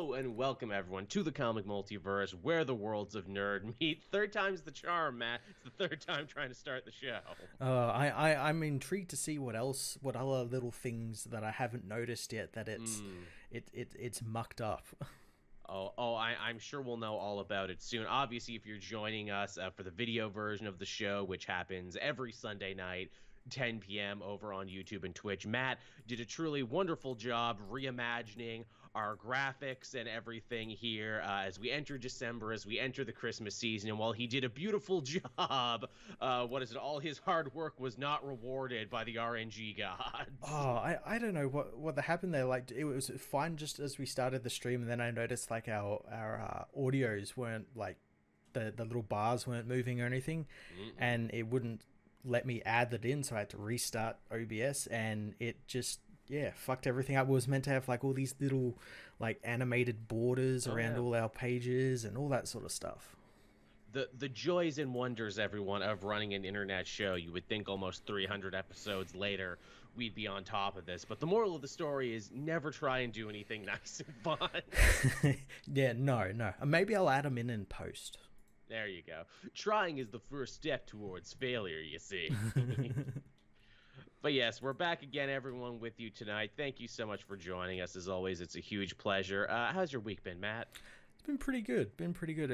Hello and welcome everyone to the comic multiverse where the worlds of nerd meet. Third time's the charm, Matt. It's the third time trying to start the show. I'm intrigued to see what other little things that I haven't noticed yet that it's mucked up. I'm sure we'll know all about it soon. Obviously, if you're joining us for the video version of the show, which happens every Sunday night, 10 p.m. over on YouTube and Twitch, Matt did a truly wonderful job reimagining our graphics and everything here as we enter December, as we enter the Christmas season. And while he did a beautiful job, all his hard work was not rewarded by the RNG gods. I don't know what happened there. Like, it was fine just as we started the stream, and then I noticed like our audios weren't like the little bars weren't moving or anything, and it wouldn't let me add that in, so I had to restart OBS, and it just fucked everything up. It was meant to have like all these little like animated borders around all our pages and all that sort of stuff. The joys and wonders, everyone, of running an internet show. You would think almost 300 episodes later we'd be on top of this, but the moral of the story is never try and do anything nice and fun. No. Maybe I'll add them in post. There you go. Trying is the first step towards failure, you see. But yes, we're back again, everyone, with you tonight. Thank you so much for joining us. As always, it's a huge pleasure. How's your week been, Matt? It's been pretty good.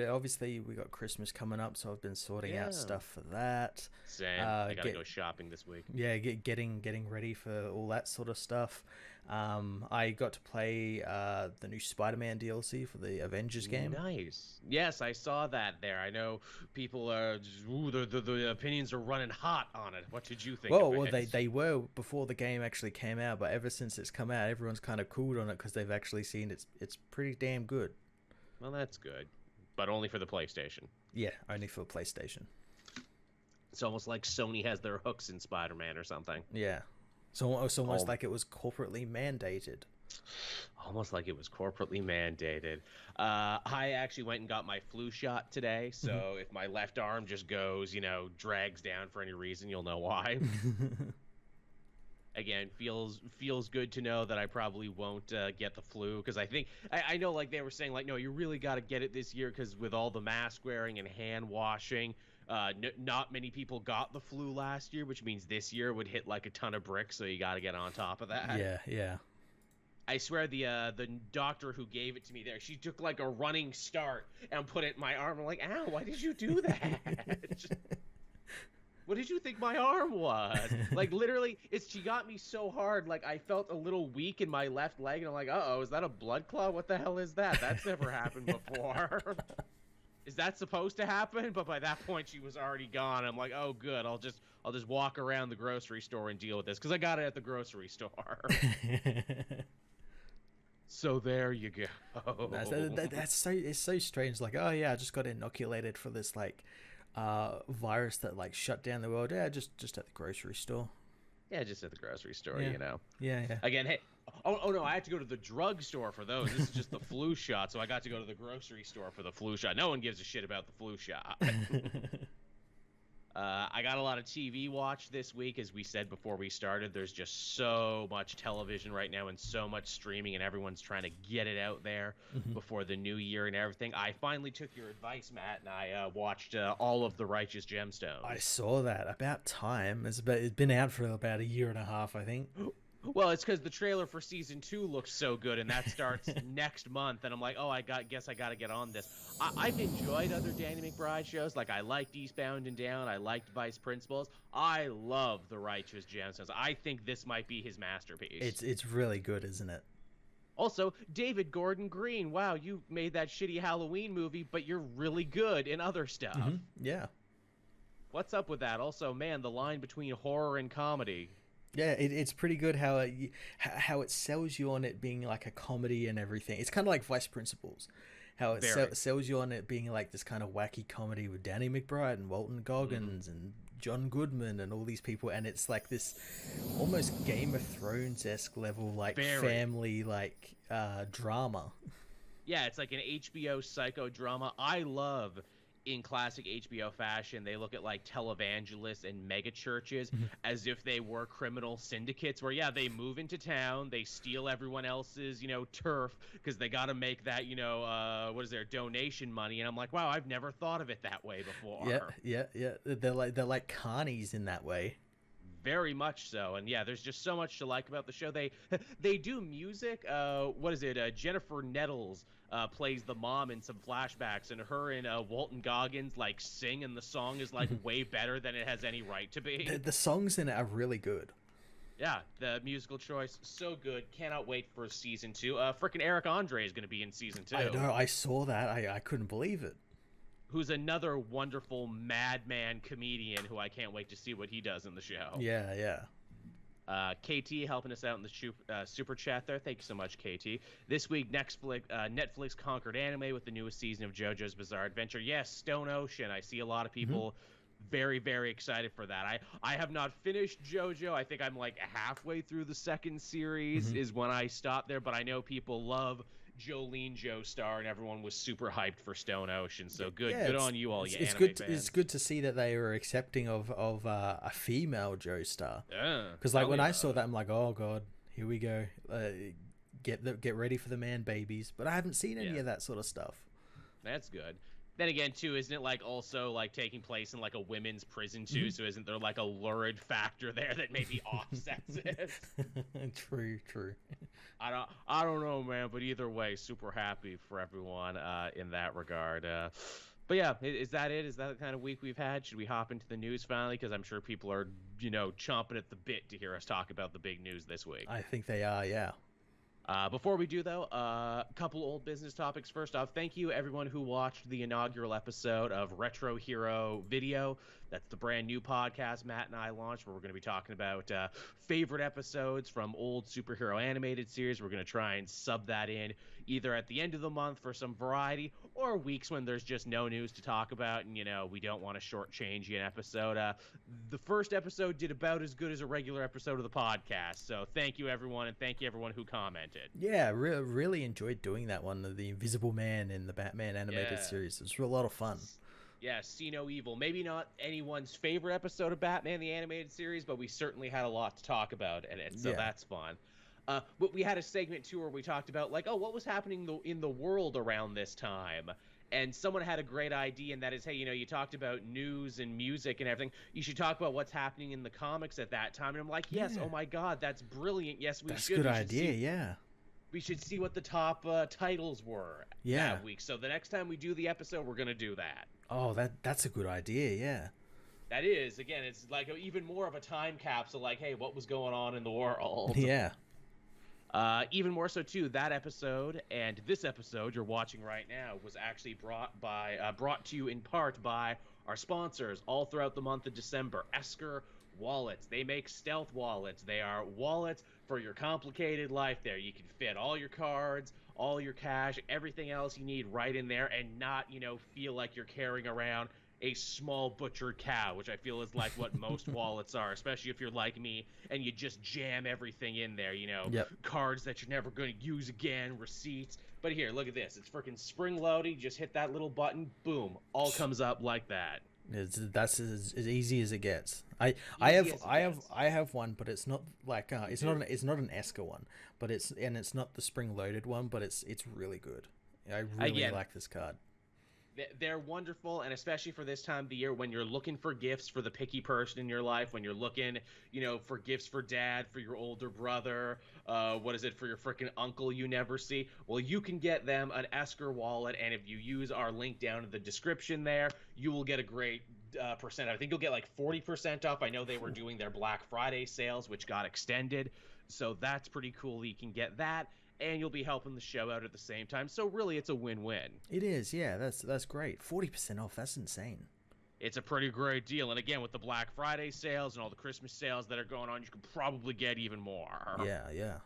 Obviously, we got Christmas coming up, so I've been sorting out stuff for that. Same. I gotta go shopping this week. Yeah, getting ready for all that sort of stuff. I got to play the new Spider-Man DLC for the Avengers game. Nice. Yes, I saw that there. I know people are the opinions are running hot on it. What did you think? Well, they were before the game actually came out, but ever since it's come out, everyone's kind of cooled on it because they've actually seen it's pretty damn good. Well, that's good, but only for the PlayStation. Yeah, only for PlayStation. It's almost like Sony has their hooks in Spider-Man or something. Yeah. So it's almost like it was corporately mandated. Almost like it was corporately mandated. I actually went and got my flu shot today, so if my left arm just goes, drags down for any reason, you'll know why. Again, feels good to know that I probably won't get the flu, because I know, like, they were saying, like, no, you really got to get it this year because with all the mask wearing and hand washing, not many people got the flu last year, which means this year would hit like a ton of bricks, so you got to get on top of that. Yeah. I swear the doctor who gave it to me there, she took like a running start and put it in my arm. I'm like, ow, why did you do that? What did you think my arm was? Like, literally, she got me so hard, like, I felt a little weak in my left leg, and I'm like, uh-oh, is that a blood clot? What the hell is that? That's never happened before. Is that supposed to happen? But by that point, she was already gone. I'm like, oh, good. I'll just walk around the grocery store and deal with this, because I got it at the grocery store. So there you go. It's so strange. Like, oh yeah, I just got inoculated for this like virus that like shut down the world. Yeah, just at the grocery store. Yeah, just at the grocery store, Yeah. Again, hey, oh no, I had to go to the drugstore for those. This is just the flu shot, so I got to go to the grocery store for the flu shot. No one gives a shit about the flu shot. I got a lot of TV watch this week. As we said before we started, there's just so much television right now and so much streaming, and everyone's trying to get it out there before the new year and everything. I finally took your advice, Matt, and I watched all of The Righteous Gemstones. I saw that. About time. It's been out for about a year and a half, I think. Well, it's because the trailer for season 2 looks so good, and that starts next month. And I'm like, oh, guess I got to get on this. I've enjoyed other Danny McBride shows. Like, I liked Eastbound and Down. I liked Vice Principals. I love The Righteous Gemstones. I think this might be his masterpiece. It's really good, isn't it? Also, David Gordon Green. Wow, you made that shitty Halloween movie, but you're really good in other stuff. Yeah. What's up with that? Also, man, the line between horror and comedy. Yeah, it's pretty good how it sells you on it being like a comedy and everything. It's kind of like Vice Principals, how it sells you on it being like this kind of wacky comedy with Danny McBride and Walton Goggins and John Goodman and all these people, and it's like this almost Game of Thrones-esque level like family like drama. Yeah, it's like an HBO psychodrama. I love in classic HBO fashion, they look at like televangelists and mega churches as if they were criminal syndicates where, yeah, they move into town, they steal everyone else's, turf because they got to make that, what is their donation money. And I'm like, wow, I've never thought of it that way before. Yeah. They're like carnies in that way. Very much so. And yeah, there's just so much to like about the show. They do music. What is it? Jennifer Nettles plays the mom in some flashbacks, and her and Walton Goggins like sing, and the song is like way better than it has any right to be. The songs in it are really good. Yeah, the musical choice, so good. Cannot wait for season 2. Frickin' Eric Andre is going to be in season 2. I know, I saw that. I couldn't believe it. Who's another wonderful madman comedian who I can't wait to see what he does in the show. Yeah. KT helping us out in the super chat there. Thank you so much, KT. This week, Netflix conquered anime with the newest season of JoJo's Bizarre Adventure. Yes, Stone Ocean. I see a lot of people very, very excited for that. I have not finished JoJo. I think I'm like halfway through the second series is when I stopped there, but I know people love Jolene Joestar, and everyone was super hyped for Stone Ocean. So good on you all, you anime fans. It's good to see that they were accepting of a female Joestar. Yeah. Because when I saw that, I'm like, oh god, here we go. Get ready for the man babies. But I haven't seen any of that sort of stuff. That's good. Then again, too, isn't it like also like taking place in like a women's prison too? So isn't there like a lurid factor there that maybe offsets it? True. I don't know, man. But either way, super happy for everyone in that regard. But yeah, is that it? Is that the kind of week we've had? Should we hop into the news finally? Because I'm sure people are chomping at the bit to hear us talk about the big news this week. I think they are, yeah. Before we do, though, a couple old business topics. First off, thank you, everyone who watched the inaugural episode of Retro Hero Video. That's the brand new podcast Matt and I launched, where we're going to be talking about favorite episodes from old superhero animated series. We're going to try and sub that in either at the end of the month for some variety, or weeks when there's just no news to talk about and, we don't want to shortchange you an episode. The first episode did about as good as a regular episode of the podcast, so thank you, everyone, and thank you, everyone who commented. Yeah, really enjoyed doing that one, the Invisible Man in the Batman animated series. It was a lot of fun. Yeah, See No Evil. Maybe not anyone's favorite episode of Batman the animated series, but we certainly had a lot to talk about in it, so that's fun. But we had a segment, too, where we talked about, like, what was happening in the world around this time? And someone had a great idea, and that is, hey, you talked about news and music and everything. You should talk about what's happening in the comics at that time. And I'm like, yes, oh my God, that's brilliant. Yes, we should. That's a good idea, yeah. We should see what the top titles were that week. So the next time we do the episode, we're going to do that. Oh, that's a good idea, yeah. That is. Again, it's like even more of a time capsule, like, hey, what was going on in the world? Yeah. Even more so, too, that episode and this episode you're watching right now was actually brought to you in part by our sponsors all throughout the month of December. Esker Wallets. They make stealth wallets. They are wallets for your complicated life there. You can fit all your cards, all your cash, everything else you need right in there and not, feel like you're carrying around a small butchered cow, which I feel is like what most wallets are, especially if you're like me and you just jam everything in there, cards that you're never going to use again, receipts. But here, look at this. It's freaking spring-loaded. You just hit that little button, boom, all comes up like that. That's as easy as it gets. I have one, but it's not like it's not an Esker one, but it's not the spring-loaded one, but it's really good. I really like this card. They're wonderful, and especially for this time of the year when you're looking for gifts for the picky person in your life, when you're looking, for gifts for dad, for your older brother, for your freaking uncle you never see. Well, you can get them an Esker wallet, and if you use our link down in the description there, you will get a great percent. I think you'll get like 40% off. I know they were doing their Black Friday sales, which got extended, so that's pretty cool. You can get that. And you'll be helping the show out at the same time. So really, it's a win-win. It is, yeah. That's great. 40% off. That's insane. It's a pretty great deal. And again, with the Black Friday sales and all the Christmas sales that are going on, you can probably get even more. Yeah.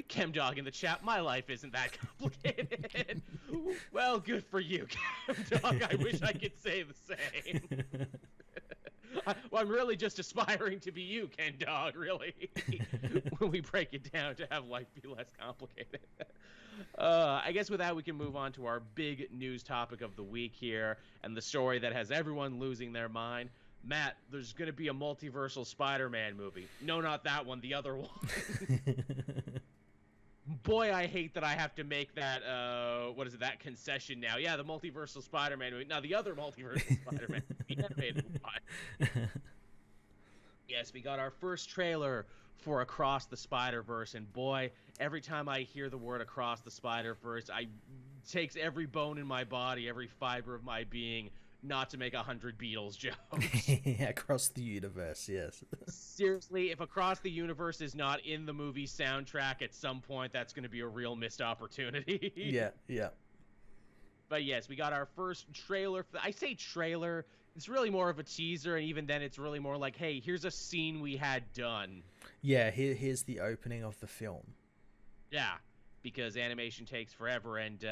Chemdog in the chat, my life isn't that complicated. Well, good for you, Chemdog. I wish I could say the same. I'm really just aspiring to be you, Ken Dog, really, when we break it down to have life be less complicated. I guess with that, we can move on to our big news topic of the week here, and the story that has everyone losing their mind. Matt, there's going to be a multiversal Spider-Man movie. No, not that one, the other one. Boy, I hate that I have to make that, what is it, that concession now. Yeah, the multiversal Spider-Man movie. Now, the other multiversal Spider-Man movie, animated one. Yes, we got our first trailer for Across the Spider-Verse, and boy, every time I hear the word Across the Spider-Verse, I takes every bone in my body, every fiber of my being, not to make 100 Beatles jokes. Across the universe, yes. Seriously, if Across the Universe is not in the movie soundtrack at some point, that's going to be a real missed opportunity. Yeah. But yes, we got our first trailer. I say trailer, it's really more of a teaser, and even then it's really more like, hey, here's a scene we had done. Yeah, here's the opening of the film. Yeah, because animation takes forever, and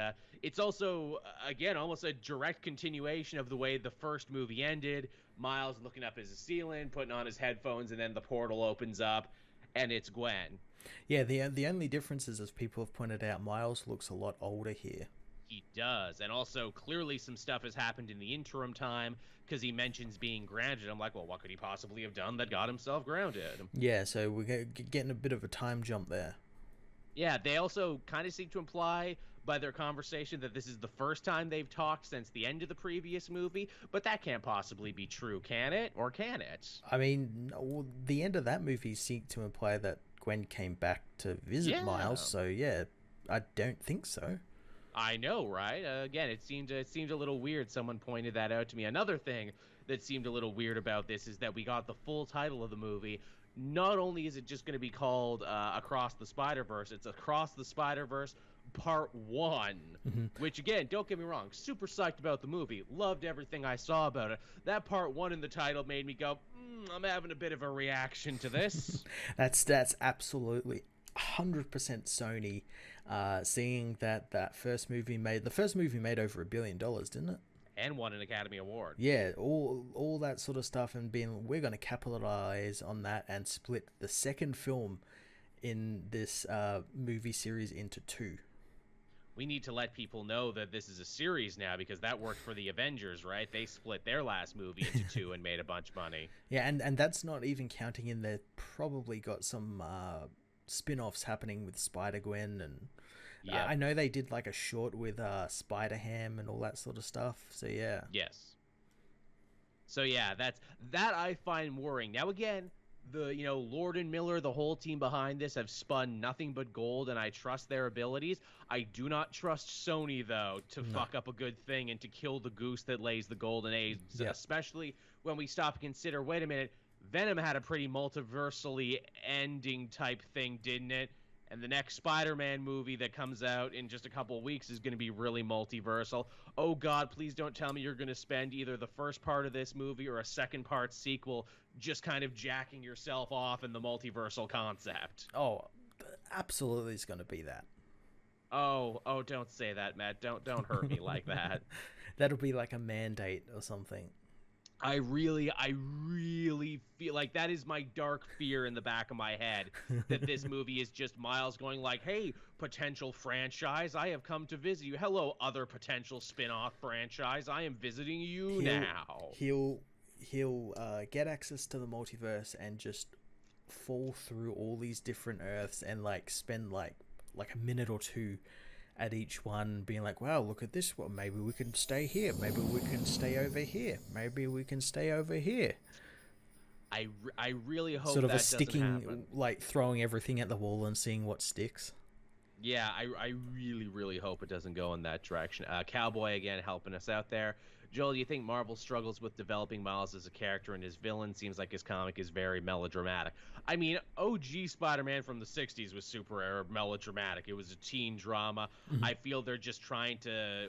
it's also, again, almost a direct continuation of the way the first movie ended. Miles looking up at his ceiling, putting on his headphones, and then the portal opens up, and it's Gwen. Yeah, the only difference is, as people have pointed out, Miles looks a lot older here. He does, and also clearly some stuff has happened in the interim time, because he mentions being grounded. I'm like, well, what could he possibly have done that got himself grounded? Yeah, so we're getting a bit of a time jump there. Yeah, they also kind of seem to imply by their conversation that this is the first time they've talked since the end of the previous movie, but that can't possibly be true, can it? Or can it? I mean, the end of that movie seemed to imply that Gwen came back to visit Miles, so yeah, I don't think so. I know, right? Again, it seemed a little weird. Someone pointed that out to me. Another thing that seemed a little weird about this is that we got the full title of the movie. Not only is it just going to be called Across the Spider-Verse, it's Across the Spider-Verse Part 1, which, again, don't get me wrong, super psyched about the movie. Loved everything I saw about it. That Part 1 in the title made me go, I'm having a bit of a reaction to this. That's absolutely 100% Sony. Seeing that first movie made over $1 billion, didn't it? And won an Academy Award. Yeah, all that sort of stuff, and we're going to capitalize on that and split the second film in this movie series into two. We need to let people know that this is a series now, because that worked for the Avengers, right? They split their last movie into two and made a bunch of money. Yeah, and that's not even counting in, they probably got some spin-offs happening with Spider-Gwen, and I know they did like a short with Spider-Ham and all that sort of stuff, so yeah. Yes. So yeah, that I find worrying. Now again, Lord and Miller, the whole team behind this, have spun nothing but gold, and I trust their abilities. I do not trust Sony, though, to fuck up a good thing and to kill the goose that lays the golden eggs, especially when we stop and consider, wait a minute, Venom had a pretty multiversally ending type thing, didn't it? And the next Spider-Man movie that comes out in just a couple of weeks is going to be really multiversal. Oh, God, please don't tell me you're going to spend either the first part of this movie or a second part sequel just kind of jacking yourself off in the multiversal concept. Oh, absolutely it's going to be that. Oh, don't say that, Matt. Don't hurt me like that. That'll be like a mandate or something. I really feel like that is my dark fear in the back of my head, that this movie is just Miles going like, hey, potential franchise, I have come to visit you. Hello, other potential spin-off franchise, I am visiting you now. He'll get access to the multiverse and just fall through all these different Earths and like spend like a minute or two at each one, being like, wow, look at this one, maybe we can stay here, maybe we can stay over here, maybe we can stay over here. I really hope sort of that a sticking doesn't happen. Like throwing everything at the wall and seeing what sticks. Yeah, I really hope it doesn't go in that direction. Cowboy again helping us out there. Joel, do you think Marvel struggles with developing Miles as a character, and his villain seems like his comic is very melodramatic? I mean, OG Spider-Man from the 60s was super melodramatic. It was a teen drama. I feel they're just trying to,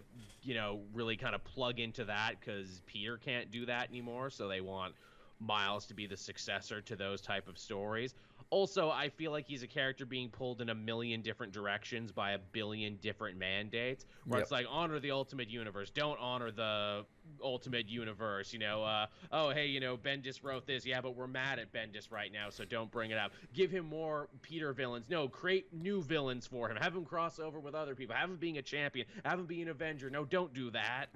really kind of plug into that because Peter can't do that anymore, so they want Miles to be the successor to those type of stories. Also, I feel like he's a character being pulled in a million different directions by a billion different mandates, where Yep. it's like, honor the Ultimate Universe, don't honor the Ultimate Universe, oh, hey, Bendis wrote this, yeah, but we're mad at Bendis right now, so don't bring it up. Give him more Peter villains. No, create new villains for him. Have him cross over with other people. Have him being a champion. Have him be an Avenger. No, don't do that.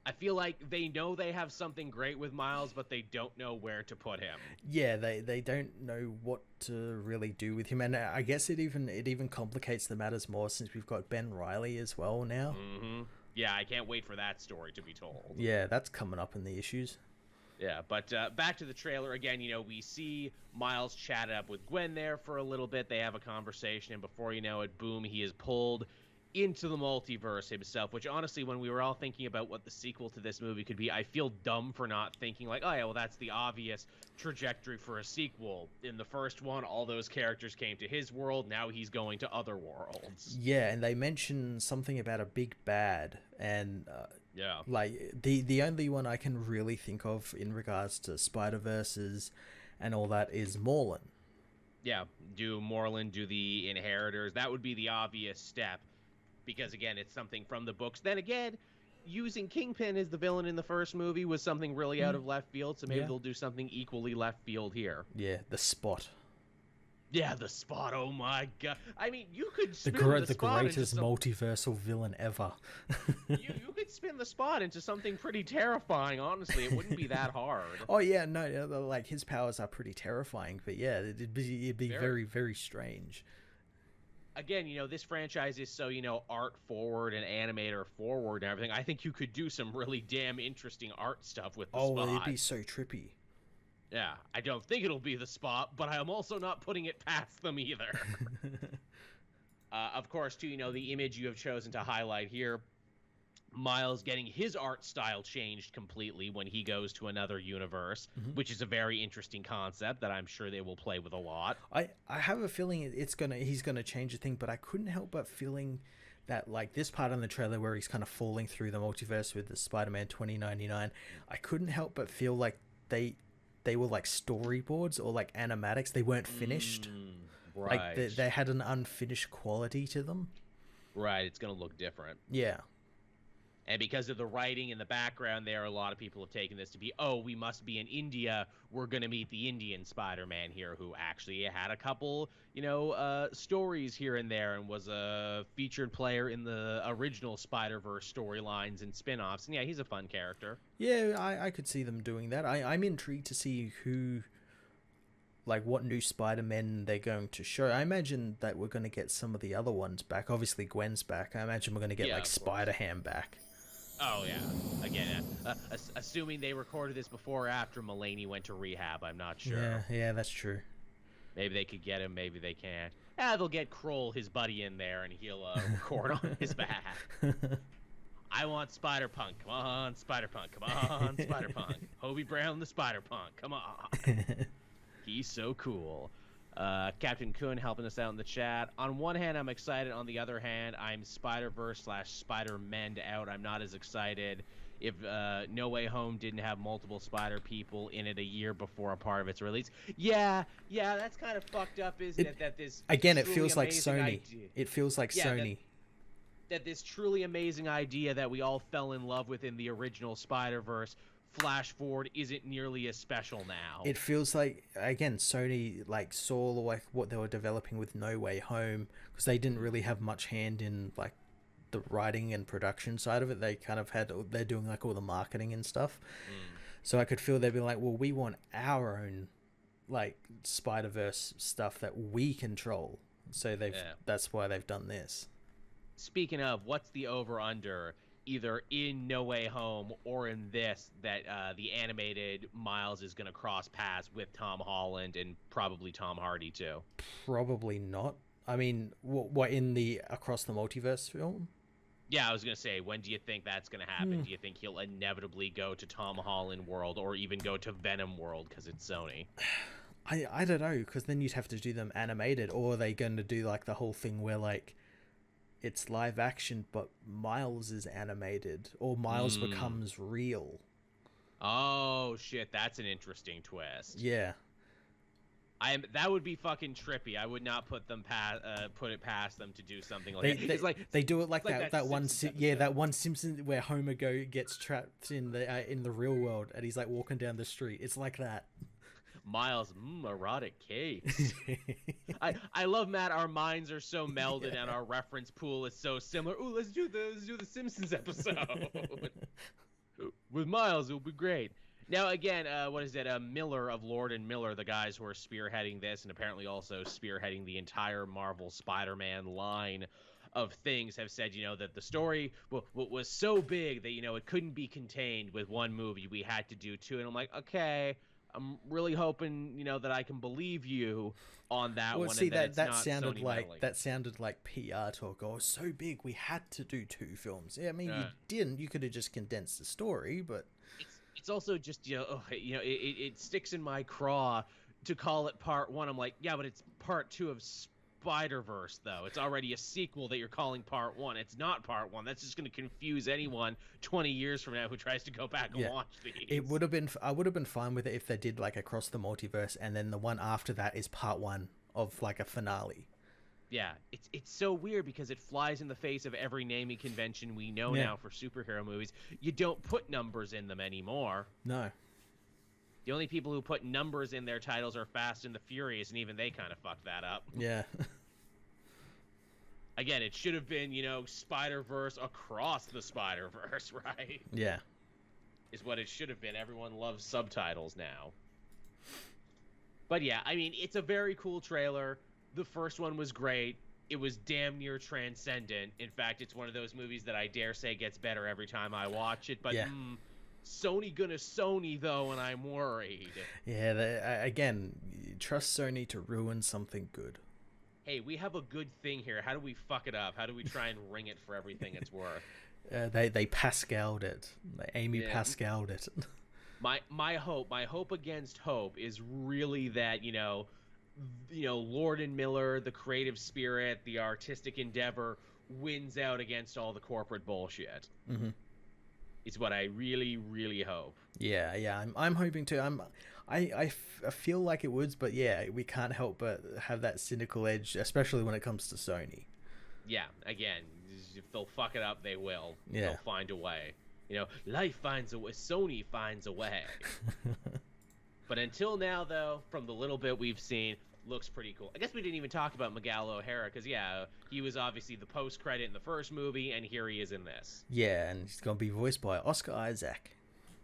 I feel like they know they have something great with Miles, but they don't know where to put him. Yeah, they don't know what to really do with him, and I guess it even complicates the matters more since we've got Ben Reilly as well now. Mm-hmm. Yeah, I can't wait for that story to be told. Yeah, that's coming up in the issues. Yeah, but back to the trailer again. We see Miles chat up with Gwen there for a little bit. They have a conversation, and before you know it, boom, he is pulled into the multiverse himself, which honestly, when we were all thinking about what the sequel to this movie could be, I feel dumb for not thinking like, oh yeah, well, that's the obvious trajectory for a sequel. In the first one, all those characters came to his world. Now he's going to other worlds. Yeah, and they mention something about a big bad, and yeah, like the only one I can really think of in regards to Spider-Verses and all that is Morlun. Yeah, do Morlun, do the Inheritors. That would be the obvious step. Because, again, it's something from the books. Then again, using Kingpin as the villain in the first movie was something really out of left field, so maybe they'll do something equally left field here. Yeah, the Spot. Yeah, the Spot, oh my god. I mean, you could spin the the Spot greatest multiversal villain ever. you could spin the Spot into something pretty terrifying, honestly. It wouldn't be that hard. Oh, yeah, no, like, his powers are pretty terrifying, but yeah, it'd be very, very strange. Again, this franchise is so, art forward and animator forward and everything. I think you could do some really damn interesting art stuff with the Spot. Oh, it'd be so trippy. Yeah, I don't think it'll be the Spot, but I'm also not putting it past them either. Of course, too, the image you have chosen to highlight here, Miles getting his art style changed completely when he goes to another universe, which is a very interesting concept that I'm sure they will play with a lot. I have a feeling he's gonna change a thing, but I couldn't help but feeling that, like, this part in the trailer where he's kind of falling through the multiverse with the Spider-Man 2099, I couldn't help but feel like they were like storyboards or like animatics. They weren't finished. Right. Like they had an unfinished quality to them. Right, it's gonna look different. Yeah. And because of the writing in the background there, a lot of people have taken this to be, oh, we must be in India. We're going to meet the Indian Spider-Man here, who actually had a couple, stories here and there and was a featured player in the original Spider-Verse storylines and spin-offs. And yeah, he's a fun character. Yeah, I could see them doing that. I'm intrigued to see what new Spider-Men they're going to show. I imagine that we're going to get some of the other ones back. Obviously, Gwen's back. I imagine we're going to get Spider-Ham back. Oh, yeah. Again, assuming they recorded this before or after Mulaney went to rehab, I'm not sure. Yeah, that's true. Maybe they could get him, maybe they can't. They'll get Kroll, his buddy, in there, and he'll record on his behalf. I want Spider-Punk. Come on, Spider-Punk. Come on, Spider-Punk. Hobie Brown, the Spider-Punk. Come on. He's so cool. Captain Kuhn helping us out in the chat. On one hand, I'm excited. On the other hand, I'm Spider-Verse / Spider-Mend out. I'm not as excited. If No Way Home didn't have multiple Spider people in it a year before a part of its release. Yeah, that's kind of fucked up, isn't it? That this again, it feels like Sony. It feels like Sony. That this truly amazing idea that we all fell in love with in the original Spider-Verse flash forward isn't nearly as special now. It feels like, again, Sony saw what they were developing with No Way Home, because they didn't really have much hand in the writing and production side of it. They kind of they're doing all the marketing and stuff. So I could feel they'd be like, well, we want our own Spider-Verse stuff that we control. So that's why they've done this. Speaking of, what's the over-under either in No Way Home or in this that the animated Miles is going to cross paths with Tom Holland and probably Tom Hardy too? Probably not. I mean, what in the Across the Multiverse film? Yeah, I was going to say, when do you think that's going to happen? Do you think he'll inevitably go to Tom Holland world or even go to Venom world because it's Sony? I don't know, because then you'd have to do them animated, or are they going to do the whole thing where it's live action but Miles is animated, or Miles becomes real? Oh shit, that's an interesting twist. Yeah. That would be fucking trippy. I would not put it past them to do something like that. It's like they do it like that one Simpsons that one Simpson where Homer gets trapped in the real world and he's like walking down the street. It's like that. Miles, erotic cakes. I love, Matt. Our minds are so melded and our reference pool is so similar. Ooh, let's do the Simpsons episode with Miles. It'll be great. Now, again, what is it? Miller of Lord and Miller, the guys who are spearheading this and apparently also spearheading the entire Marvel Spider-Man line of things, have said, that the story was so big that, it couldn't be contained with one movie. We had to do two. And I'm like, okay, I'm really hoping, that I can believe you on that one. See, and that sounded like PR talk. Oh, so big, we had to do two films. Yeah, I mean, you didn't. You could have just condensed the story, but... It's also just, it sticks in my craw to call it part one. I'm like, yeah, but it's part two of Spider-Verse, though. It's already a sequel that you're calling part one. It's not part one. That's just going to confuse anyone 20 years from now who tries to go back and watch these. I would have been fine with it if they did like Across the Multiverse, and then the one after that is part one of like a finale. Yeah, it's so weird because it flies in the face of every naming convention we know now for superhero movies. You don't put numbers in them anymore. No. The only people who put numbers in their titles are Fast and the Furious, and even they kind of fucked that up. Yeah. Again, it should have been, Spider-Verse Across the Spider-Verse, right? Yeah. Is what it should have been. Everyone loves subtitles now. But yeah, I mean, it's a very cool trailer. The first one was great. It was damn near transcendent. In fact, it's one of those movies that I dare say gets better every time I watch it. But Sony gonna Sony, though, and I'm worried. Yeah, again, trust Sony to ruin something good. Hey, we have a good thing here. How do we fuck it up? How do we try and wring it for everything it's worth? They Pascal'd it. Amy Pascal'd it. My hope against hope is really that, Lord and Miller, the creative spirit, the artistic endeavor wins out against all the corporate bullshit. Mm-hmm. It's what I really, really hope. Yeah. I'm hoping to. I feel like it would, but yeah, we can't help but have that cynical edge, especially when it comes to Sony. Yeah, again, if they'll fuck it up, they will. Yeah. They'll find a way. Life finds a way. Sony finds a way. But until now, though, from the little bit we've seen, looks pretty cool. I guess we didn't even talk about Miguel O'Hara, because, he was obviously the post-credit in the first movie, and here he is in this. Yeah, and he's going to be voiced by Oscar Isaac.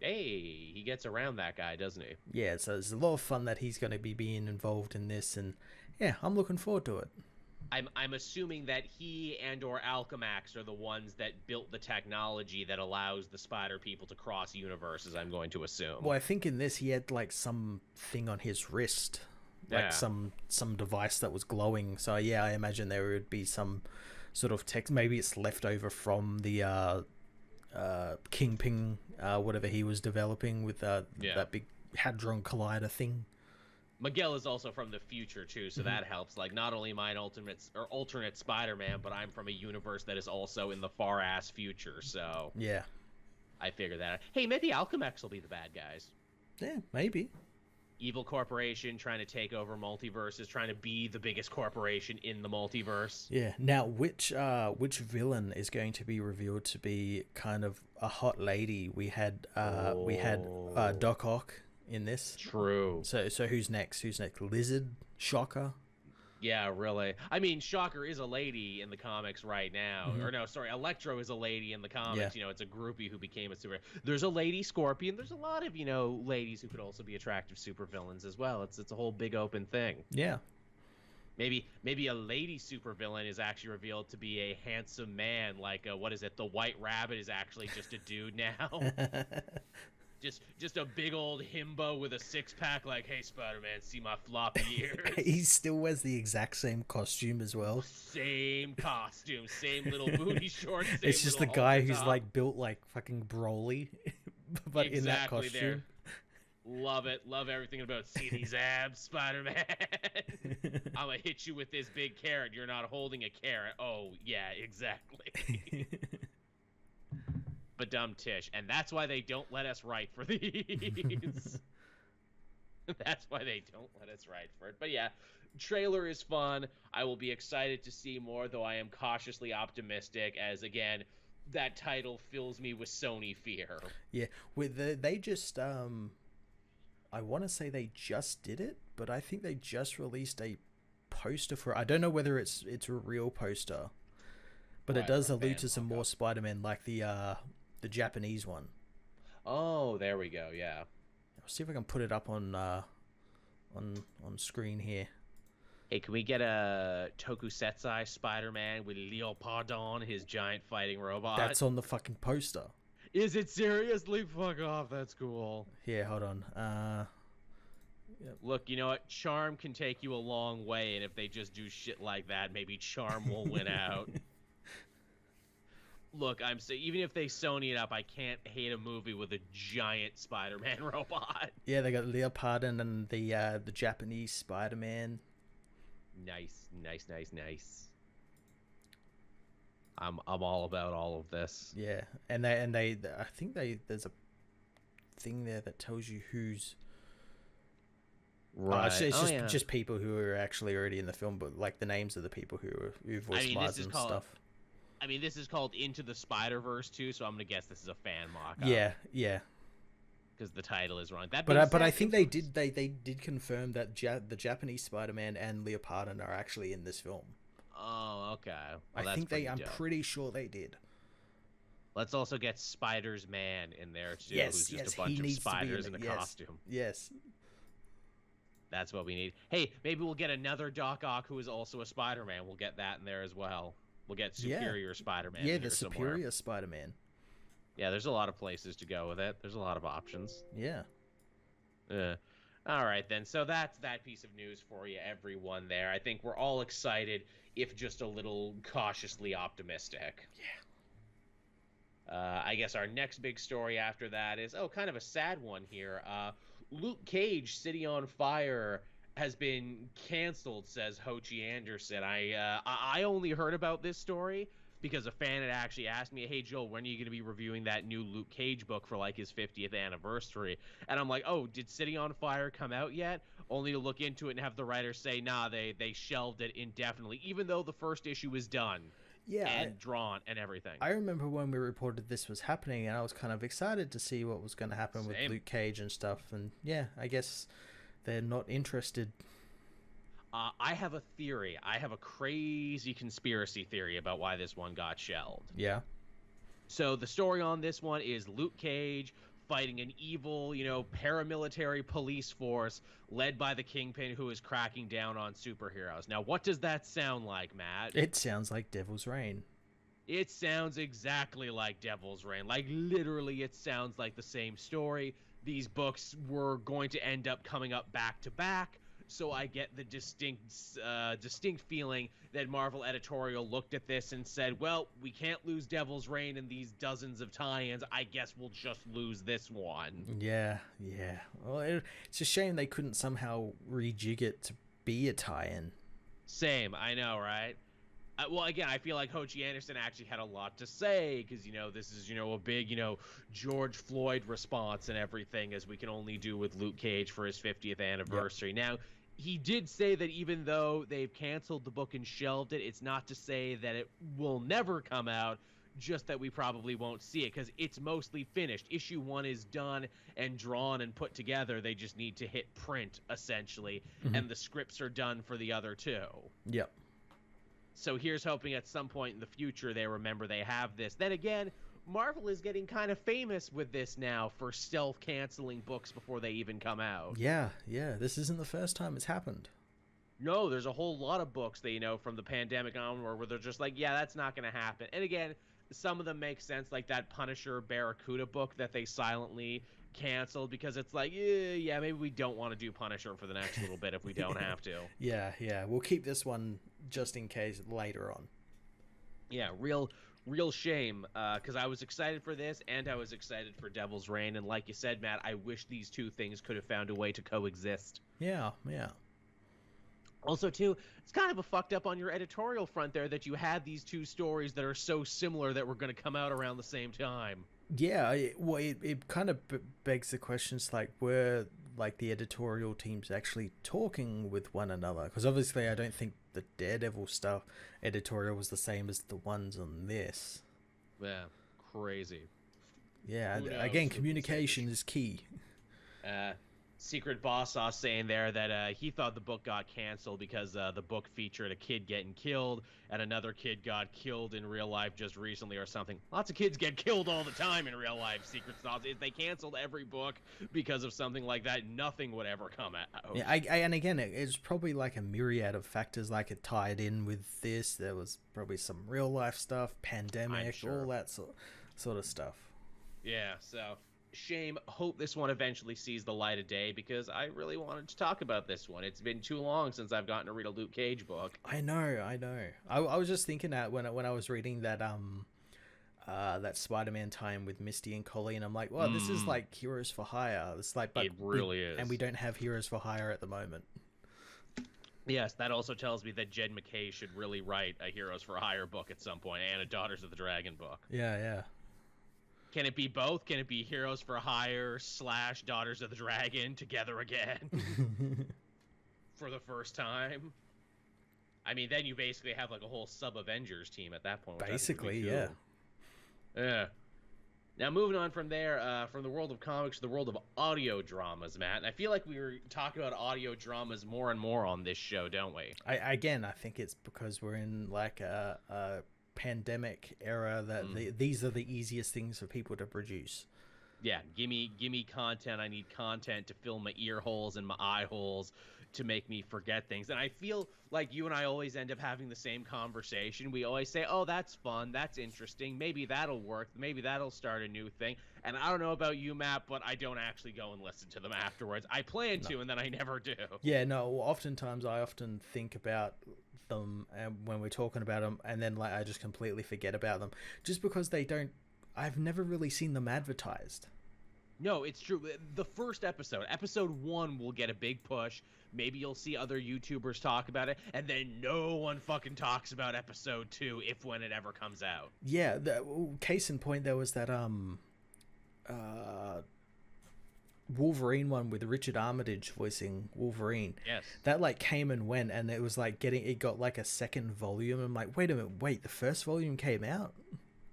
Hey, he gets around that guy, doesn't he? Yeah, so it's a lot of fun that he's going to be being involved in this, and yeah, I'm looking forward to it. I'm assuming that he and or Alchemax are the ones that built the technology that allows the spider people to cross universes, I'm going to assume. Well, I think in this he had like some thing on his wrist, like some device that was glowing. So yeah, I imagine there would be some sort of tech. Maybe it's left over from the Kingpin, whatever he was developing with that big Hadron Collider thing. Miguel is also from the future too, so that helps. Like, not only am I an alternate Spider-Man, but I'm from a universe that is also in the far ass future. So yeah, I figured that out. Hey, maybe Alchemax will be the bad guys. Yeah, maybe. Evil corporation trying to take over multiverses, trying to be the biggest corporation in the multiverse. Yeah. Now, which villain is going to be revealed to be kind of a hot lady? We had Doc Ock in this. True. So who's next? Lizard? Shocker? Yeah, really. I mean, Shocker is a lady in the comics right now. Or no, sorry, Electro is a lady in the comics. Yeah. It's a groupie who became a super. There's a lady Scorpion. There's a lot of, ladies who could also be attractive supervillains as well. It's a whole big open thing. Yeah. Maybe a lady supervillain is actually revealed to be a handsome man, like what is it? The White Rabbit is actually just a dude now. Just a big old himbo with a six-pack, like, hey, Spider-Man, see my floppy ears. He still wears the exact same costume as well. Same costume, same little booty shorts. It's just the guy who's, like, built like fucking Broly, but exactly in that costume. There. Love it. Love everything about see these abs, Spider-Man. I'm going to hit you with this big carrot. You're not holding a carrot. Oh, yeah, exactly. But dumb Tish, and that's why they don't let us write for these. That's why they don't let us write for it. But yeah, trailer is fun. I will be excited to see more, though I am cautiously optimistic, as again, that title fills me with Sony fear. Yeah, they just I want to say they just did it, but I think they just released a poster for it. I don't know whether it's a real poster, but it does allude to some more Spider-Man, like the Japanese one. Oh, there we go. Yeah. I'll see if I can put it up on screen here. Hey, can we get a Tokusetsai Spider-Man with Leopardon, his giant fighting robot? That's on the fucking poster. Is it seriously? Fuck off. That's cool. Yeah, hold on. Yep. Look, you know what? Charm can take you a long way, and if they just do shit like that, maybe Charm will win out. Look, even if they Sony it up, I can't hate a movie with a giant Spider-Man robot. Yeah, they got Leopardon and the Japanese Spider-Man. Nice. I'm all about all of this. Yeah, and they I think there's a thing there that tells you who's right. It's just people who are actually already in the film, but like the names of the people who voice Mars and stuff. I mean, this is called Into the Spider-Verse too, so I'm gonna guess this is a fan mock-up. Yeah. Because the title is wrong. But I think they did confirm that the Japanese Spider-Man and Leopardon are actually in this film. Oh, okay. Well, I think I'm pretty sure they did. Let's also get Spider's Man in there too, yes, who's just a bunch of spiders in a costume. Yes. That's what we need. Hey, maybe we'll get another Doc Ock who is also a Spider-Man. We'll get that in there as well. We'll get Superior Spider-Man. Yeah, the Superior Spider-Man. Yeah, there's a lot of places to go with it. There's a lot of options. Yeah. All right, then. So that's that piece of news for you, everyone there. I think we're all excited, if just a little cautiously optimistic. Yeah. I guess our next big story after that is, kind of a sad one here. Luke Cage, City on Fire, has been canceled, says Ho Chi Anderson. I only heard about this story because a fan had actually asked me, hey, Joel, when are you going to be reviewing that new Luke Cage book for, like, his 50th anniversary? And I'm like, oh, did City on Fire come out yet? Only to look into it and have the writer say, nah, they shelved it indefinitely, even though the first issue was done. Yeah, and drawn and everything. I remember when we reported this was happening, and I was kind of excited to see what was going to happen with Luke Cage and stuff. And yeah, I guess they're not interested. I have a theory. I have a crazy conspiracy theory about why this one got shelved. Yeah. So the story on this one is Luke Cage fighting an evil, paramilitary police force led by the Kingpin, who is cracking down on superheroes. Now, what does that sound like, Matt? It sounds like Devil's Reign. It sounds exactly like Devil's Reign. Like, literally, it sounds like the same story. These books were going to end up coming up back to back. So I get the distinct feeling that Marvel editorial looked at this and said, well, we can't lose Devil's Reign in these dozens of tie-ins. I guess we'll just lose this one. Yeah. Well, it's a shame they couldn't somehow rejig it to be a tie-in. Same, I know, right? Well, again, I feel like Ho Chi Anderson actually had a lot to say because, this is, a big, George Floyd response and everything, as we can only do with Luke Cage for his 50th anniversary. Yep. Now, he did say that even though they've canceled the book and shelved it, it's not to say that it will never come out, just that we probably won't see it because it's mostly finished. Issue 1 is done and drawn and put together. They just need to hit print, essentially, and the scripts are done for the other two. Yep. So here's hoping at some point in the future they remember they have this. Then again, Marvel is getting kind of famous with this now for stealth canceling books before they even come out. Yeah. This isn't the first time it's happened. No, there's a whole lot of books that, from the pandemic onward where they're just like, yeah, that's not going to happen. And again, some of them make sense, like that Punisher Barracuda book that they silently canceled because it's like, yeah, maybe we don't want to do Punisher for the next little bit if we don't have to. Yeah. We'll keep this one just in case later on. Yeah, real shame, because I was excited for this and I was excited for Devil's Reign, and like you said, Matt, I wish these two things could have found a way to coexist. Yeah. Also, too, it's kind of a fucked up on your editorial front there that you had these two stories that are so similar that were going to come out around the same time. Yeah, it kind of begs the questions like, were like the editorial team's actually talking with one another, because obviously I don't think the Daredevil stuff editorial was the same as the ones on this. Yeah, crazy. Yeah, again, communication is key. Secret Boss saw saying there that he thought the book got canceled because the book featured a kid getting killed and another kid got killed in real life just recently or something. Lots of kids get killed all the time in real life, Secret Sauce. If they canceled every book because of something like that, nothing would ever come out. Yeah, and again, it's probably like a myriad of factors, like it tied in with this. There was probably some real life stuff, pandemic, all that sort of stuff. Yeah, so... shame. Hope this one eventually sees the light of day, because I really wanted to talk about this one. It's been too long since I've gotten to read a Luke Cage book. I know. I was just thinking that when I was reading that that Spider-Man time with Misty and Colleen, I'm like, well, this is like Heroes for Hire. It's like, but it really is, and we don't have Heroes for Hire at the moment. Yes, that also tells me that Jed McKay should really write a Heroes for Hire book at some point, and a Daughters of the Dragon book. Yeah. Can it be both? Can it be Heroes for Hire / Daughters of the Dragon together again for the first time? I mean, then you basically have like a whole sub-Avengers team at that point. Basically, yeah. Yeah. Now, moving on from there, from the world of comics to the world of audio dramas, Matt. And I feel like we were talking about audio dramas more and more on this show, don't we? I think it's because we're in like a pandemic era that these are the easiest things for people to produce. Yeah, gimme content. I need content to fill my ear holes and my eye holes to make me forget things. And I feel like you and I always end up having the same conversation. We always say, oh, that's fun, that's interesting, maybe that'll work, maybe that'll start a new thing. And I don't know about you, Matt, but I don't actually go and listen to them afterwards. I plan to, and then I never do. Yeah, no, oftentimes I often think about them and when we're talking about them, and then like I just completely forget about them, just because I've never really seen them advertised. No, it's true. The first episode 1 will get a big push. Maybe you'll see other YouTubers talk about it, and then no one fucking talks about episode 2 when it ever comes out. Yeah, case in point, there was that Wolverine one with Richard Armitage voicing Wolverine. Yes. That like came and went, and it was like it got like a second volume. I'm like, wait a minute, the first volume came out?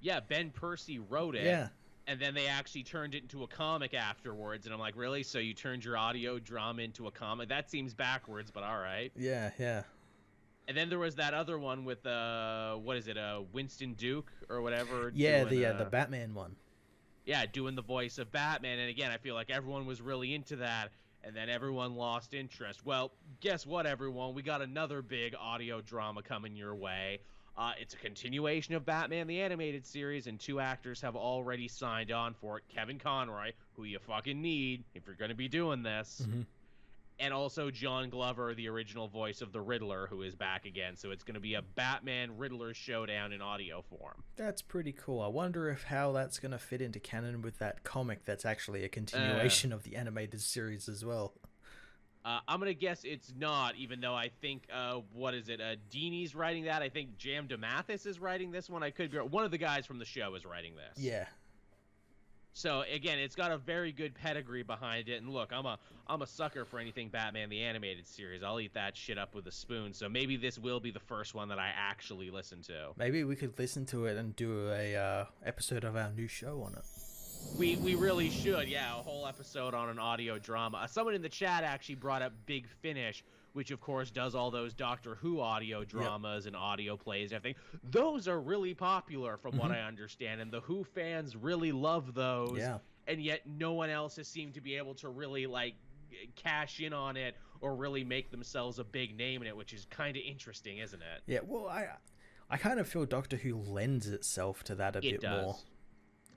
Yeah, Ben Percy wrote it. Yeah. And then they actually turned it into a comic afterwards, and I'm like, really? So you turned your audio drama into a comic? That seems backwards, but all right. Yeah. And then there was that other one with what is it, Winston Duke or whatever? Yeah, the Batman one. Yeah, doing the voice of Batman. And again, I feel like everyone was really into that, and then everyone lost interest. Well, guess what, everyone? We got another big audio drama coming your way. It's a continuation of Batman the Animated Series, and 2 actors have already signed on for it. Kevin Conroy, who you fucking need if you're going to be doing this, and also John Glover, the original voice of the Riddler, who is back again. So it's going to be a Batman-Riddler showdown in audio form. That's pretty cool. I wonder how that's going to fit into canon with that comic that's actually a continuation of the animated series as well. I'm going to guess it's not, even though I think, Dini's writing that. I think Jam DeMathis is writing this one. I could be wrong. One of the guys from the show is writing this. Yeah. So, again, it's got a very good pedigree behind it. And look, I'm a sucker for anything Batman the Animated Series. I'll eat that shit up with a spoon. So maybe this will be the first one that I actually listen to. Maybe we could listen to it and do a episode of our new show on it. We really should, yeah, a whole episode on an audio drama. Someone in the chat actually brought up Big Finish, which of course does all those Doctor Who audio dramas and audio plays and everything. Those are really popular from what I understand, and the Who fans really love those. Yeah. And yet no one else has seemed to be able to really like cash in on it or really make themselves a big name in it, which is kind of interesting, isn't it? Yeah, well, I kind of feel Doctor Who lends itself to that a bit more.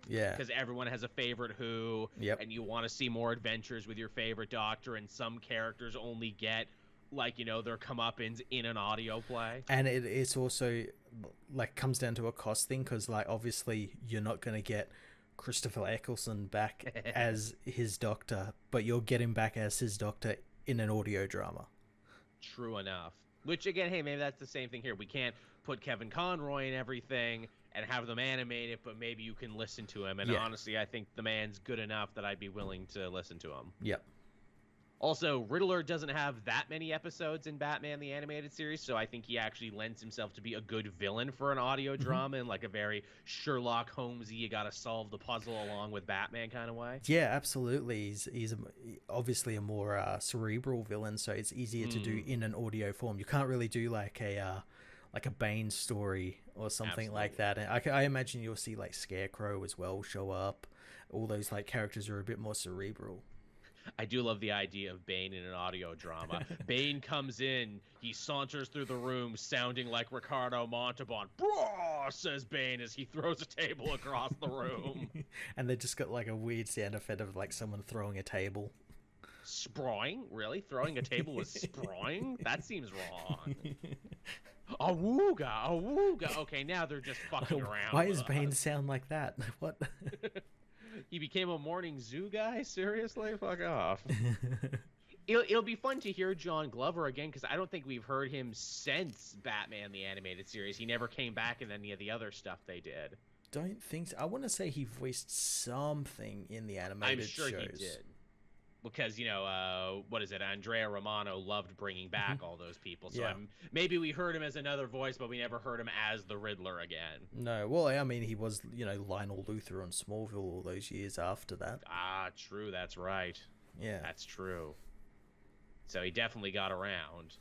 Yeah, because everyone has a favorite Who, and you want to see more adventures with your favorite Doctor, and some characters only get, like, you know, their comeuppance in an audio play. And it's also, like, comes down to a cost thing, because, like, obviously you're not going to get Christopher Eccleston back as his Doctor, but you'll get him back as his Doctor in an audio drama. True enough. Which, again, hey, maybe that's the same thing here. We can't put Kevin Conroy in everything and have them animate it, but maybe you can listen to him. And honestly, I think the man's good enough that I'd be willing to listen to him. Yep. Also, Riddler doesn't have that many episodes in Batman the Animated Series, so I think he actually lends himself to be a good villain for an audio drama in like a very Sherlock Holmesy, you gotta solve the puzzle along with Batman kind of way. Yeah, absolutely. Obviously a more cerebral villain, so it's easier to do in an audio form. You can't really do like a Bane story or something like that. And I imagine you'll see like Scarecrow as well show up. All those like characters are a bit more cerebral. I do love the idea of Bane in an audio drama. Bane comes in, he saunters through the room sounding like Ricardo Montalban. Blah, says Bane as he throws a table across the room. And they just got like a weird sound effect of like someone throwing a table. Sprawling? Really? Throwing a table is sprawling? That seems wrong. Awooga, awooga. Okay, now they're just fucking around. Why does Bane sound like that? What? He became a morning zoo guy? Seriously? Fuck off. It'll be fun to hear John Glover again, because I don't think we've heard him since Batman the Animated Series. He never came back in any of the other stuff they did. Don't think so. I want to say he voiced something in the animated shows. I'm sure he did. Because, you know, what is it? Andrea Romano loved bringing back all those people. So maybe we heard him as another voice, but we never heard him as the Riddler again. No, well, I mean, he was, you know, Lionel Luthor on Smallville all those years after that. Ah, true. That's right. Yeah. That's true. So he definitely got around.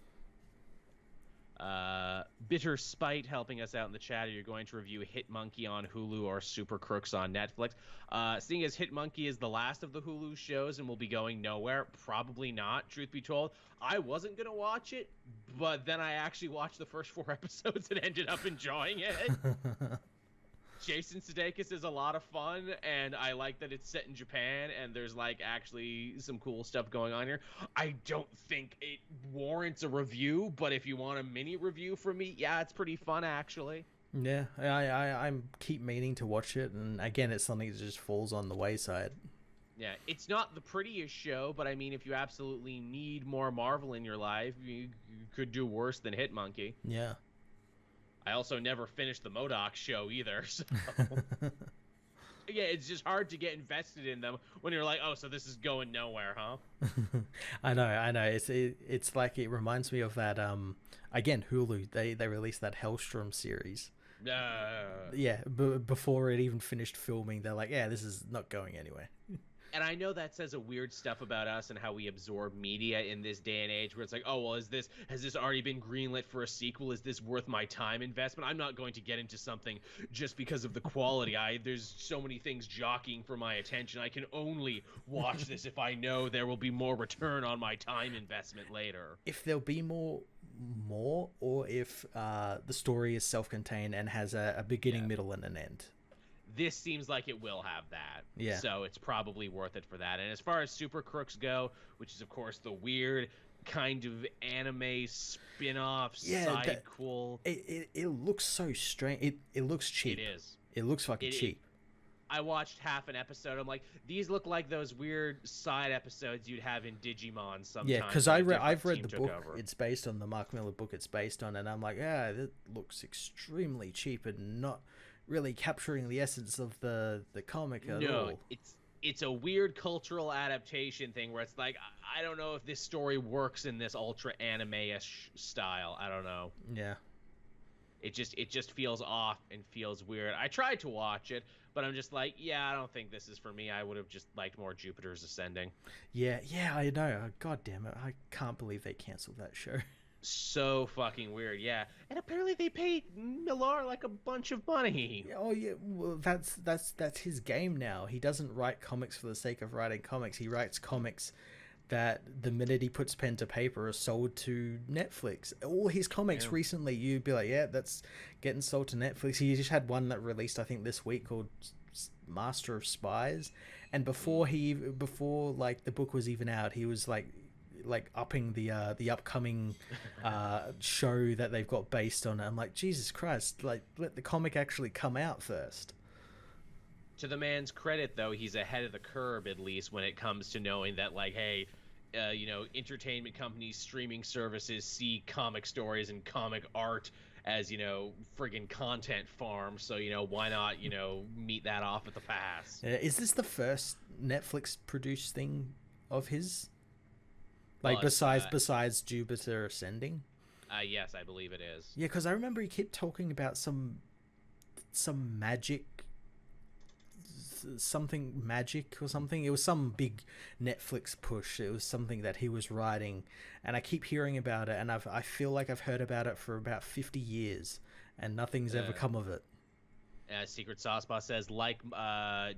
Bitter Spite helping us out in the chat. Are you going to review Hit Monkey on Hulu or Super Crooks on Netflix? Seeing as Hit Monkey is the last of the Hulu shows and will be going nowhere, probably not, truth be told. I wasn't going to watch it, but then I actually watched the first 4 episodes and ended up enjoying it. Jason Sudeikis is a lot of fun, and I like that it's set in Japan, and there's, like, actually some cool stuff going on here. I don't think it warrants a review, but if you want a mini review from me, yeah, it's pretty fun, actually. Yeah, I keep meaning to watch it, and again, it's something that just falls on the wayside. Yeah, it's not the prettiest show, but I mean, if you absolutely need more Marvel in your life, you could do worse than Hit Monkey. Yeah. I also never finished the MODOK show either, so... Yeah, it's just hard to get invested in them when you're like, oh, so this is going nowhere, huh? I know. It's like, it reminds me of that, again, Hulu, they released that Hellstrom series. Yeah, before it even finished filming, they're like, yeah, this is not going anywhere. And I know that says a weird stuff about us and how we absorb media in this day and age, where it's like, oh, well, has this already been greenlit for a sequel? Is this worth my time investment? I'm not going to get into something just because of the quality. There's so many things jockeying for my attention. I can only watch this if I know there will be more return on my time investment later. If there'll be more, or if the story is self-contained and has a beginning, middle, and an end. This seems like it will have that. Yeah. So it's probably worth it for that. And as far as Super Crooks go, which is, of course, the weird kind of anime spin-off sidequel. It looks so strange. It looks cheap. It is. It looks fucking cheap. I watched half an episode. I'm like, these look like those weird side episodes you'd have in Digimon sometimes. Yeah, because I've read the book. It's based on the Mark Millar book it's based on, and I'm like, yeah, it looks extremely cheap and not really capturing the essence of the comic at all. No, it's a weird cultural adaptation thing where it's like, I don't know if this story works in this ultra anime-ish style. I don't know. Yeah. It just feels off and feels weird. I tried to watch it, but I'm just like, yeah, I don't think this is for me. I would have just liked more Jupiter's Ascending. Yeah, I know. God damn it. I can't believe they canceled that show. So fucking weird, yeah. And apparently they paid Millar like a bunch of money. Oh yeah, well that's his game now. He doesn't write comics for the sake of writing comics. He writes comics that the minute he puts pen to paper are sold to Netflix. All his comics recently, you'd be like, yeah, that's getting sold to Netflix. He just had one that released, I think, this week called Master of Spies. And before like the book was even out, he was like upping the upcoming show that they've got based on it. I'm like, Jesus Christ, like, let the comic actually come out first. To the man's credit, though, he's ahead of the curve, at least when it comes to knowing that, like, hey, entertainment companies, streaming services see comic stories and comic art as, friggin' content farms. So, why not, meet that off at the pass? Is this the first Netflix produced thing of his? Like Well, besides Jupiter ascending. yes, I believe it is. Yeah, because I remember he kept talking about some magic, something magic or something. It was some big Netflix push. It was something that he was writing, and I keep hearing about it, and I feel like I've heard about it for about 50 years, and nothing's ever come of it. Secret Sauce Boss says, like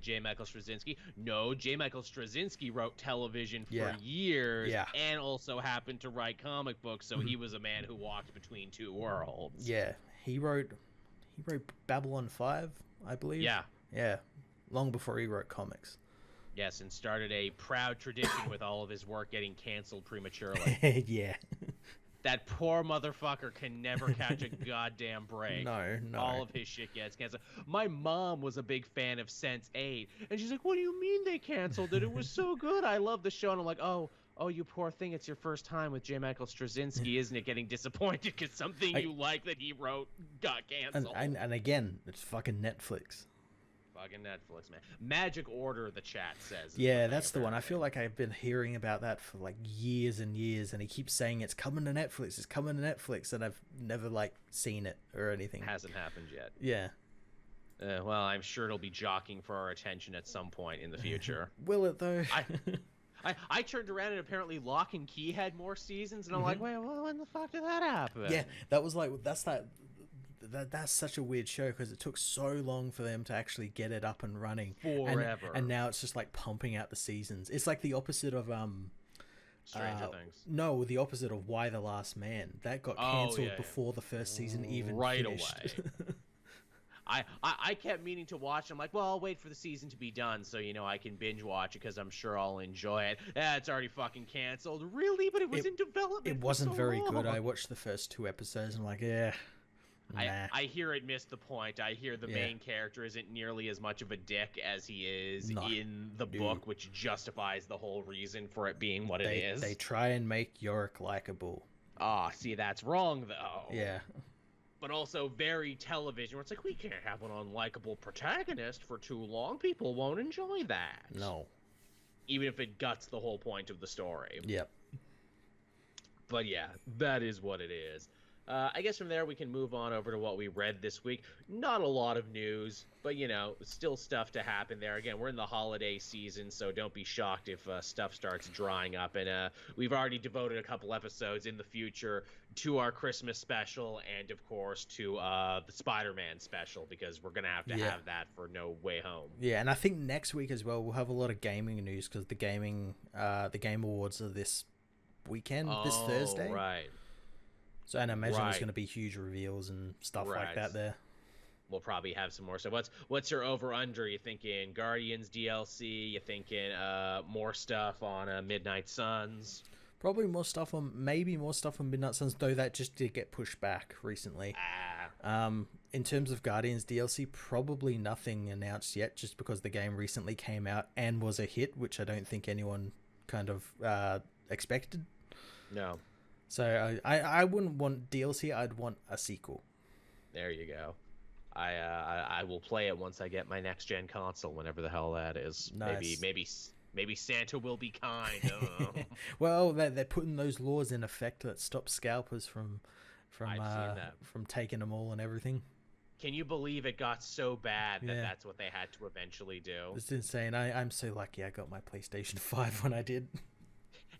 J. Michael Straczynski. No, J. Michael Straczynski wrote television for years and also happened to write comic books, so he was a man who walked between two worlds. Yeah, he wrote Babylon 5, I believe. Yeah, long before he wrote comics. Yes, and started a proud tradition with all of his work getting canceled prematurely. Yeah. That poor motherfucker can never catch a goddamn break. No. All of his shit gets canceled. My mom was a big fan of Sense8, and she's like, what do you mean they canceled it? It was so good. I love the show. And I'm like, oh, you poor thing. It's your first time with J. Michael Straczynski, isn't it? Getting disappointed because something you like that he wrote got canceled. And again, it's fucking Netflix. Fucking Netflix, man. Magic Order, the chat says. Yeah, that's the one. I feel like I've been hearing about that for like years and years, and he keeps saying it's coming to Netflix, it's coming to Netflix, and I've never like seen it or anything. Hasn't happened yet. Yeah. Well, I'm sure it'll be jockeying for our attention at some point in the future. Will it though? I turned around and apparently Lock and Key had more seasons, and I'm like, wait, well, when the fuck did that happen? Yeah, that's such a weird show because it took so long for them to actually get it up and running. Forever. And now it's just like pumping out the seasons. It's like the opposite of Stranger Things. No, the opposite of Why the Last Man. That got cancelled before the first season even finished. Away. I kept meaning to watch. I'm like, well, I'll wait for the season to be done so I can binge watch it because I'm sure I'll enjoy it. It's already fucking canceled. Really? But it was in development. It wasn't very good. I watched the first 2 episodes and I'm like, yeah. Nah. I hear it missed the point. I hear the main character isn't nearly as much of a dick as he is in the book, which justifies the whole reason for it being what it is. They try and make Yorick likable. See, that's wrong, though. Yeah. But also very television, where it's like, we can't have an unlikable protagonist for too long. People won't enjoy that. No. Even if it guts the whole point of the story. Yep. But yeah, that is what it is. I guess from there we can move on over to what we read this week. Not a lot of news, but still stuff to happen there. Again, we're in the holiday season, so don't be shocked if stuff starts drying up. And we've already devoted a couple episodes in the future to our Christmas special and, of course, to the Spider-Man special, because we're going to have that for No Way Home. Yeah, and I think next week as well we'll have a lot of gaming news because the Game Awards are this weekend, this Thursday. Right. So, and I imagine there's going to be huge reveals and stuff like that there. We'll probably have some more. So what's your over-under? You thinking Guardians DLC? You thinking more stuff on Midnight Suns? Probably more stuff on Midnight Suns, though that just did get pushed back recently. In terms of Guardians DLC, probably nothing announced yet, just because the game recently came out and was a hit, which I don't think anyone kind of expected. No. So I wouldn't want DLC. I'd want a sequel. There you go. I will play it once I get my next gen console, whenever the hell that is. Nice. Maybe Santa will be kind. Well, they're putting those laws in effect that stop scalpers from taking them all and everything. Can you believe it got so bad that that's what they had to eventually do? It's insane. I'm so lucky I got my PlayStation 5 when I did.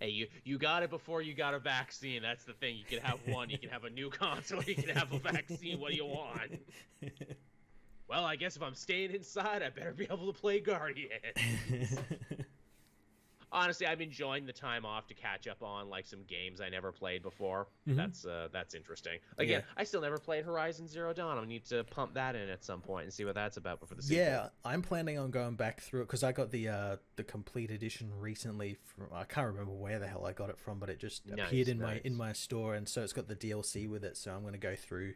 Hey, you got it before you got a vaccine. That's the thing. You can have one. You can have a new console. You can have a vaccine. What do you want? Well, I guess if I'm staying inside, I better be able to play Guardians. Honestly, I'm enjoying the time off to catch up on some games I never played before. Mm-hmm. That's interesting. Again, I still never played Horizon Zero Dawn. I need to pump that in at some point and see what that's about before the sequel. Yeah, I'm planning on going back through it because I got the complete edition recently. I can't remember where the hell I got it from, but it just appeared in my store, and so it's got the DLC with it. So I'm going to go through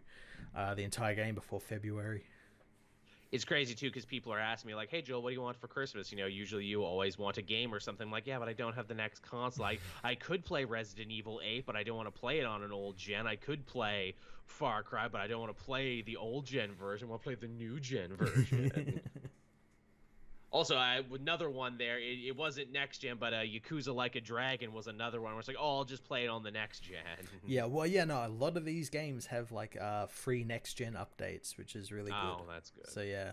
the entire game before February. It's crazy, too, because people are asking me, like, hey, Joel, what do you want for Christmas? Usually you always want a game or something. I'm like, yeah, but I don't have the next console. I could play Resident Evil 8, but I don't want to play it on an old gen. I could play Far Cry, but I don't want to play the old gen version. I want to play the new gen version. Also, another one there. It wasn't next gen, but Yakuza Like a Dragon was another one where it's like, oh, I'll just play it on the next gen. Yeah, well, yeah, no, a lot of these games have like free next gen updates, which is really good. Oh, that's good. So yeah.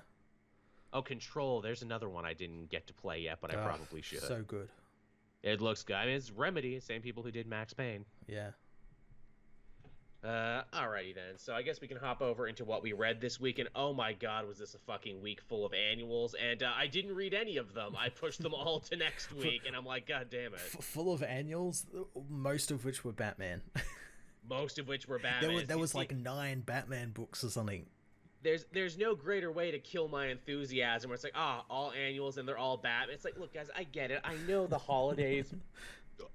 Oh, Control. There's another one I didn't get to play yet, but I probably should. So good. It looks good. I mean, it's Remedy, same people who did Max Payne. Yeah. Alrighty then. So I guess we can hop over into what we read this week. And oh my god, was this a fucking week full of annuals? And I didn't read any of them. I pushed them all to next week, and I'm like, god damn it. Full of annuals, most of which were Batman. Most of which were Batman. There was like 9 Batman books or something. There's no greater way to kill my enthusiasm where it's like, all annuals and they're all Batman. It's like, look, guys, I get it. I know the holidays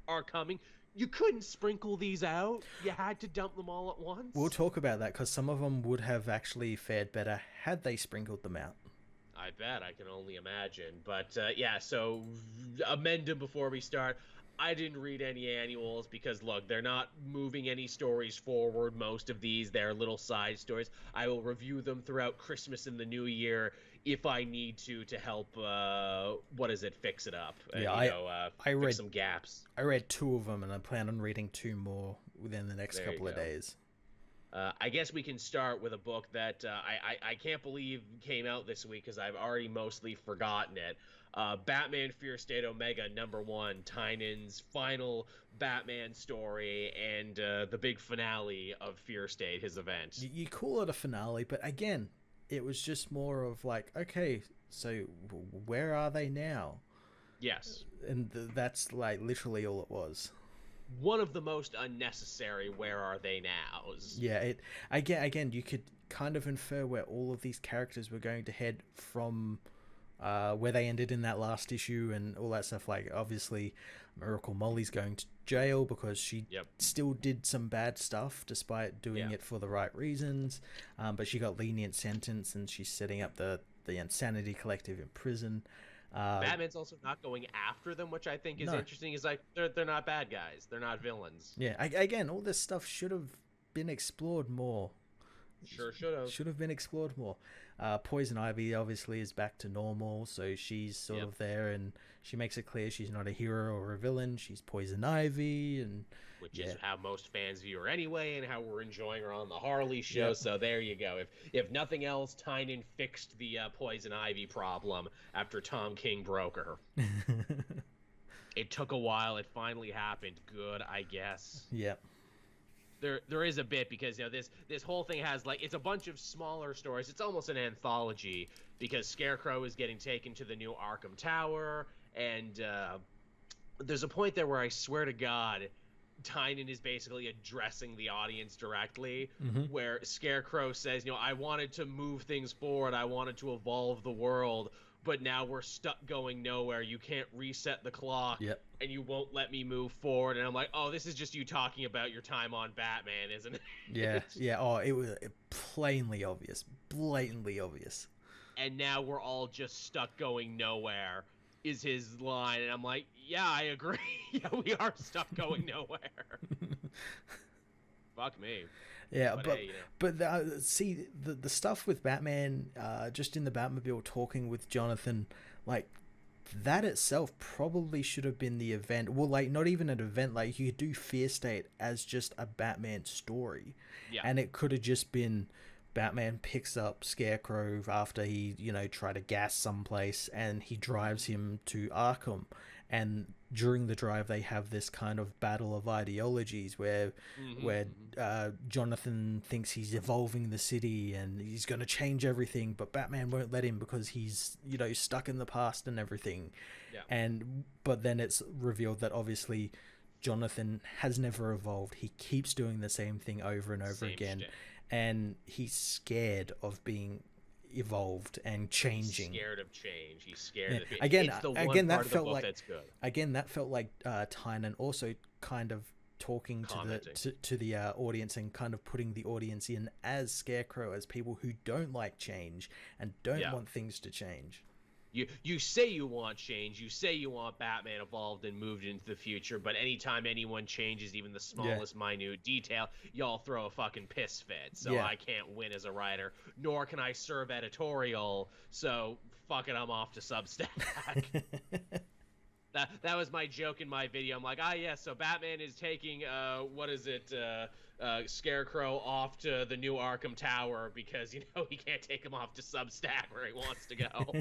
are coming. You couldn't sprinkle these out. You had to dump them all at once. We'll talk about that because some of them would have actually fared better had they sprinkled them out. I bet. I can only imagine. But yeah, so amend them before we start. I didn't read any annuals because, look, they're not moving any stories forward. Most of these, they're little side stories. I will review them throughout Christmas and the New Year if I need to help, fix it up. Yeah, I read fix some gaps. I read 2 of them, and I plan on reading 2 more within the next couple of days. I guess we can start with a book that I can't believe came out this week because I've already mostly forgotten it. Batman Fear State Omega #1, Tynan's final Batman story and the big finale of Fear State, his event. You call it a finale, but again, it was just more of like, okay, so where are they now? Yes. And that's like literally all it was. One of the most unnecessary where are they nows. Yeah, again, you could kind of infer where all of these characters were going to head from where they ended in that last issue and all that stuff. Like, obviously, Miracle Molly's going to jail because she still did some bad stuff despite doing it for the right reasons. But she got lenient sentence and she's setting up the Insanity Collective in prison. Batman's also not going after them, which I think is interesting. Is like they're not bad guys, they're not villains. Yeah, again, all this stuff should have been explored more. Sure should have been explored more. Poison Ivy obviously is back to normal, so she's sort of there, and she makes it clear she's not a hero or a villain. She's Poison Ivy, and which is how most fans view her anyway, and how we're enjoying her on the Harley show. Yep. So there you go. If nothing else, Tynan fixed the Poison Ivy problem after Tom King broke her. It took a while. It finally happened. Good, I guess. Yep. There is a bit because this whole thing has like it's a bunch of smaller stories. It's almost an anthology because Scarecrow is getting taken to the new Arkham Tower, and there's a point there where I swear to God, Tynan is basically addressing the audience directly, where Scarecrow says, I wanted to move things forward, I wanted to evolve the world, but now we're stuck going nowhere. You can't reset the clock, and you won't let me move forward. And I'm like, oh, this is just you talking about your time on Batman, isn't it? Yeah. Oh, it was plainly obvious, blatantly obvious. And now we're all just stuck going nowhere, is his line. And I'm like, yeah, I agree. Yeah, we are stuck going nowhere. Fuck me. Yeah, but see, the stuff with Batman, just in the Batmobile talking with Jonathan, like, that itself probably should have been the event. Well, like, not even an event. Like, you could do Fear State as just a Batman story. Yeah. And it could have just been Batman picks up Scarecrow after he, tried to gas someplace, and he drives him to Arkham. And during the drive, they have this kind of battle of ideologies where Jonathan thinks he's evolving the city and he's going to change everything, but Batman won't let him because he's, stuck in the past and everything. Yeah. But then it's revealed that obviously Jonathan has never evolved. He keeps doing the same thing over and over again. Shit. And he's scared of being evolved and changing. He's scared of change. He's scared of it. Again, that felt like that's good. Again, that felt like Tynan also kind of talking to the audience and kind of putting the audience in as Scarecrow, as people who don't like change and don't want things to change. You say you want change, you say you want Batman evolved and moved into the future, but anytime anyone changes even the smallest minute detail, y'all throw a fucking piss fit. So I can't win as a writer, nor can I serve editorial, so fuck it, I'm off to Substack. That was my joke in my video. I'm like, so Batman is taking, Scarecrow off to the new Arkham Tower because, he can't take him off to Substack where he wants to go.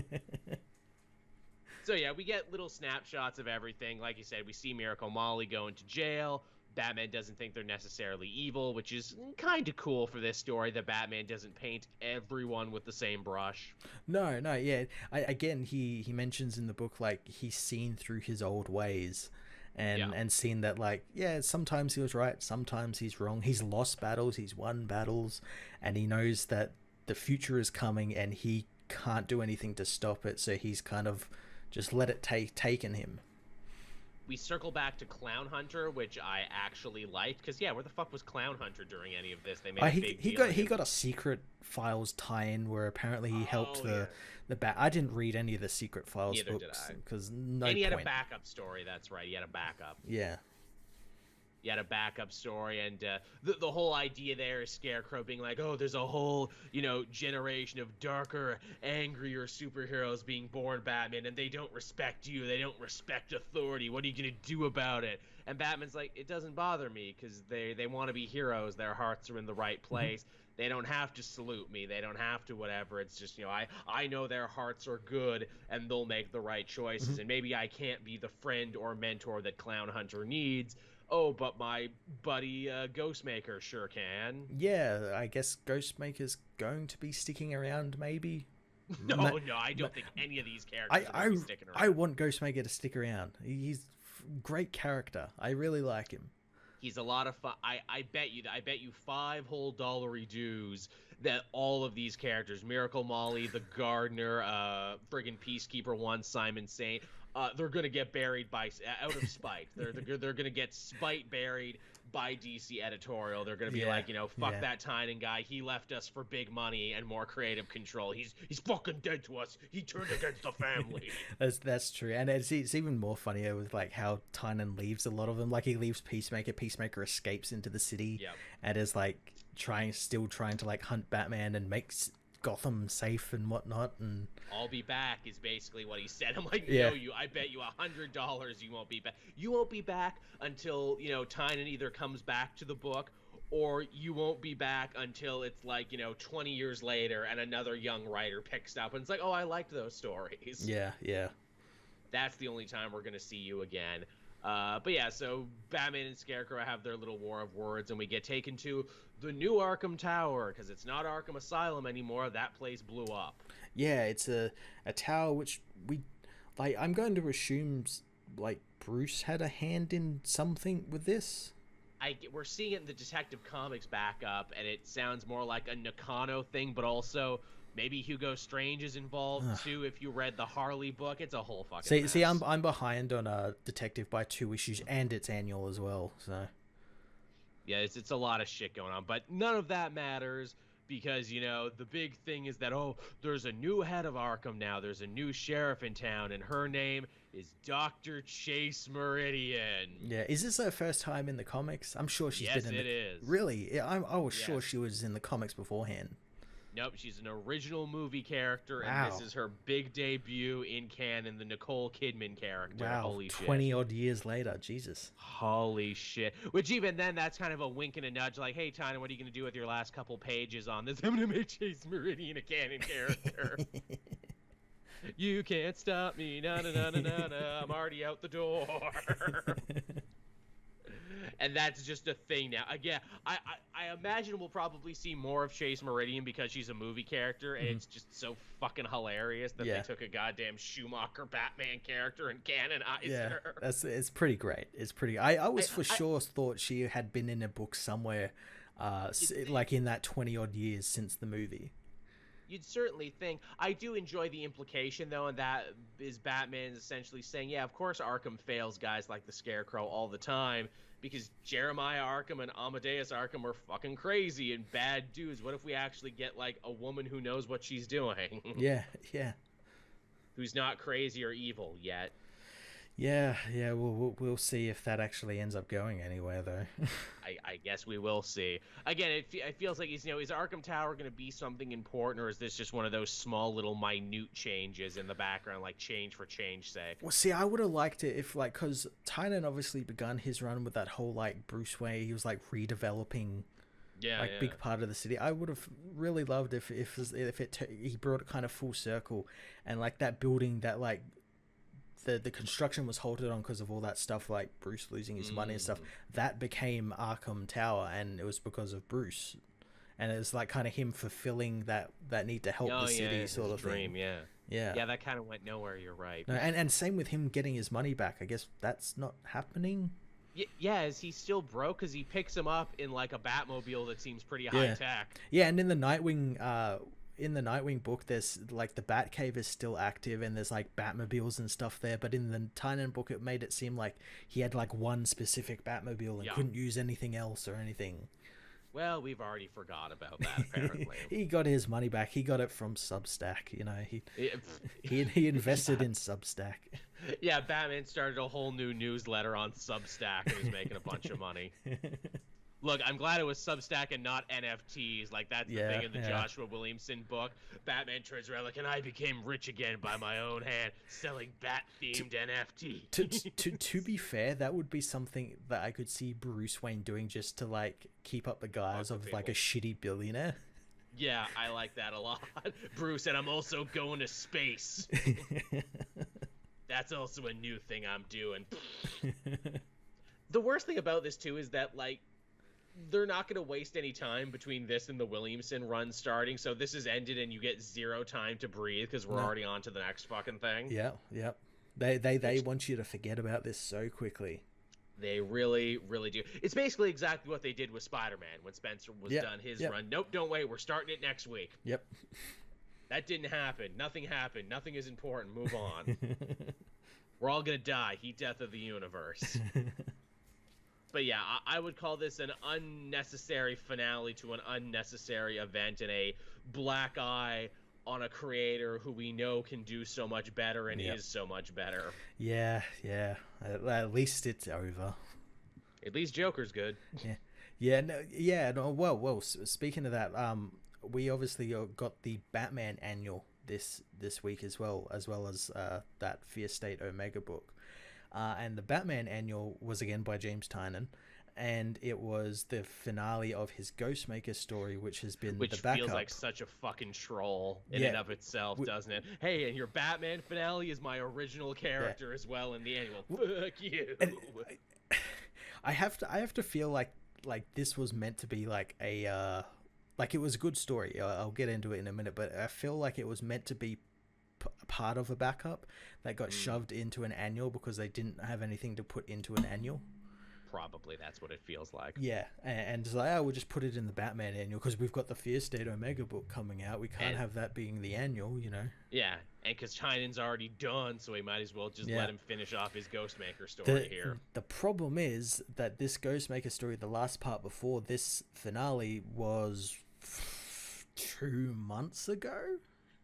So, yeah, we get little snapshots of everything. Like you said, we see Miracle Molly go into jail. Batman doesn't think they're necessarily evil, which is kind of cool for this story, that Batman doesn't paint everyone with the same brush. No, yeah. Again, he mentions in the book, like, he's seen through his old ways and seen that, like, sometimes he was right, sometimes he's wrong. He's lost battles, he's won battles, and he knows that the future is coming and he can't do anything to stop it, so he's kind of just let it taken him. We circle back to Clown Hunter, which I actually liked, because where the fuck was Clown Hunter during any of this? They made a big deal. He got a Secret Files tie-in where apparently he helped the bat. I didn't read any of the Secret Files Neither books because and he had a backup story. That's right, he had a backup. Yeah. You had a backup story, and the whole idea there is Scarecrow being like, oh, there's a whole, generation of darker, angrier superheroes being born, Batman, and they don't respect you. They don't respect authority. What are you going to do about it? And Batman's like, it doesn't bother me because they want to be heroes. Their hearts are in the right place. Mm-hmm. They don't have to salute me. They don't have to whatever. It's just, I know their hearts are good, and they'll make the right choices. Mm-hmm. And maybe I can't be the friend or mentor that Clown Hunter needs. Oh, but my buddy Ghostmaker sure can. Yeah, I guess Ghostmaker's going to be sticking around, maybe? No, I don't think any of these characters are going to be sticking around. I want Ghostmaker to stick around. He's a great character. I really like him. He's a lot of fun. I bet you $5 whole dollary dues that all of these characters, Miracle Molly, the Gardener, friggin' Peacekeeper 1, Simon Saint, they're gonna get buried out of spite. They're gonna get spite buried by DC editorial. They're gonna be fuck that Tynan guy. He left us for big money and more creative control. He's fucking dead to us. He turned against the family. That's true, and it's even more funnier with like how Tynan leaves a lot of them. Like he leaves Peacemaker. Peacemaker escapes into the city and is like still trying to like hunt Batman and makes Gotham safe and whatnot, and I'll be back is basically what he said. I'm like, no, I bet you $100 you won't be back. You won't be back until Tynan either comes back to the book, or you won't be back until it's like 20 years later and another young writer picks up and it's like, oh, I liked those stories. Yeah. That's the only time we're gonna see you again. But yeah, so Batman and Scarecrow have their little war of words, and we get taken to the new Arkham Tower, because it's not Arkham Asylum anymore. That place blew up. Yeah, it's a tower which I'm going to assume like Bruce had a hand in something with this. We're seeing it in the Detective Comics backup, and it sounds more like a Nakano thing, but also maybe Hugo Strange is involved too. If you read the Harley book, it's a whole fucking mess. See, I'm behind on Detective by 2 issues, and it's annual as well. So yeah, it's a lot of shit going on, but none of that matters because the big thing is that there's a new head of Arkham now. There's a new sheriff in town, and her name is Dr. Chase Meridian. Yeah, is this her first time in the comics? I'm sure she's been in. Yes, it is. Really? Yeah, I was sure she was in the comics beforehand. Nope, she's an original movie character, and wow. This is her big debut in canon, the Nicole Kidman character. Wow, holy shit. 20-odd years later, Jesus. Holy shit. Which even then, that's kind of a wink and a nudge, like, hey, Tynan, what are you going to do with your last couple pages on this? I'm going to make Chase Meridian a canon character. You can't stop me, na-na-na-na-na-na, I'm already out the door. And that's just a thing now. Again, I imagine we'll probably see more of Chase Meridian because she's a movie character, and it's just so fucking hilarious that they took a goddamn Schumacher Batman character and canonized her. It's pretty great. It's pretty. I sure thought she had been in a book somewhere, like in that 20-odd years since the movie. You'd certainly think. I do enjoy the implication, though, and that is Batman is essentially saying, yeah, of course Arkham fails guys like the Scarecrow all the time, because Jeremiah Arkham and Amadeus Arkham are fucking crazy and bad dudes. What if we actually get, like, a woman who knows what she's doing? Yeah. Who's not crazy or evil yet. Yeah, yeah, we'll see if that actually ends up going anywhere, though. I guess we will see. Again, it feels like is Arkham Tower going to be something important, or is this just one of those small little minute changes in the background, like change for change sake? Well, see, I would have liked it if, like, because Tynan obviously begun his run with that whole, like, Bruce Wayne, he was, like, redeveloping, Yeah, like, yeah. big part of the city. I would have really loved if he brought it kind of full circle, and, like, that building that, like, the construction was halted on because of all that stuff, like Bruce losing his money and stuff. That became Arkham Tower, and it was because of Bruce, and it was like kind of him fulfilling that need to help the city sort of dream, thing. Yeah, that kind of went nowhere. You're right. No, and same with him getting his money back. I guess that's not happening. Yeah, is he still broke? Because he picks him up in like a Batmobile that seems pretty high tech. Yeah, and in the Nightwing book, there's like the Batcave is still active, and there's like Batmobiles and stuff there. But in the Tynan book, it made it seem like he had like one specific Batmobile and couldn't use anything else or anything. Well, we've already forgot about that. Apparently, he got his money back. He got it from Substack. You know, he invested in Substack. Yeah, Batman started a whole new newsletter on Substack and was making a bunch of money. Look, I'm glad it was Substack and not NFTs. Like, that's the thing in the Joshua Williamson book. Batman turns around like, and I became rich again by my own hand, selling bat-themed NFT. To be fair, that would be something that I could see Bruce Wayne doing just to, like, keep up the guise of, like, a shitty billionaire. Yeah, I like that a lot. Bruce, and I'm also going to space. That's also a new thing I'm doing. The worst thing about this, too, is that, like, they're not going to waste any time between this and the Williamson run starting, so this is ended and you get zero time to breathe because we're already on to the next fucking thing. Yeah. They want you to forget about this so quickly. They really, really do. It's basically exactly what they did with Spider-Man when Spencer was done his run. Nope, don't wait. We're starting it next week. Yep. That didn't happen. Nothing happened. Nothing is important. Move on. We're all going to die. Heat death of the universe. But yeah, I would call this an unnecessary finale to an unnecessary event and a black eye on a creator who we know can do so much better and is so much better. Yeah. At least it's over. At least Joker's good. Well, speaking of that, we obviously got the Batman Annual this week as well as that Fear State Omega book. And the Batman Annual was again by James Tynan, and it was the finale of his Ghostmaker story, which has been the backup. Which feels like such a fucking troll in and of itself, doesn't it? Hey, and your Batman finale is my original character as well in the annual. Fuck you. And I have to feel like this was meant to be like a like it was a good story. I'll get into it in a minute, but I feel like it was meant to be part of a backup that got shoved into an annual because they didn't have anything to put into an annual. Probably that's what it feels like. Yeah, and it's like, we'll just put it in the Batman annual because we've got the Fear State Omega book coming out. We can't have that being the annual, you know? Yeah, and because Tynan's already done, so we might as well just let him finish off his Ghostmaker story here. The problem is that this Ghostmaker story, the last part before this finale, was 2 months ago?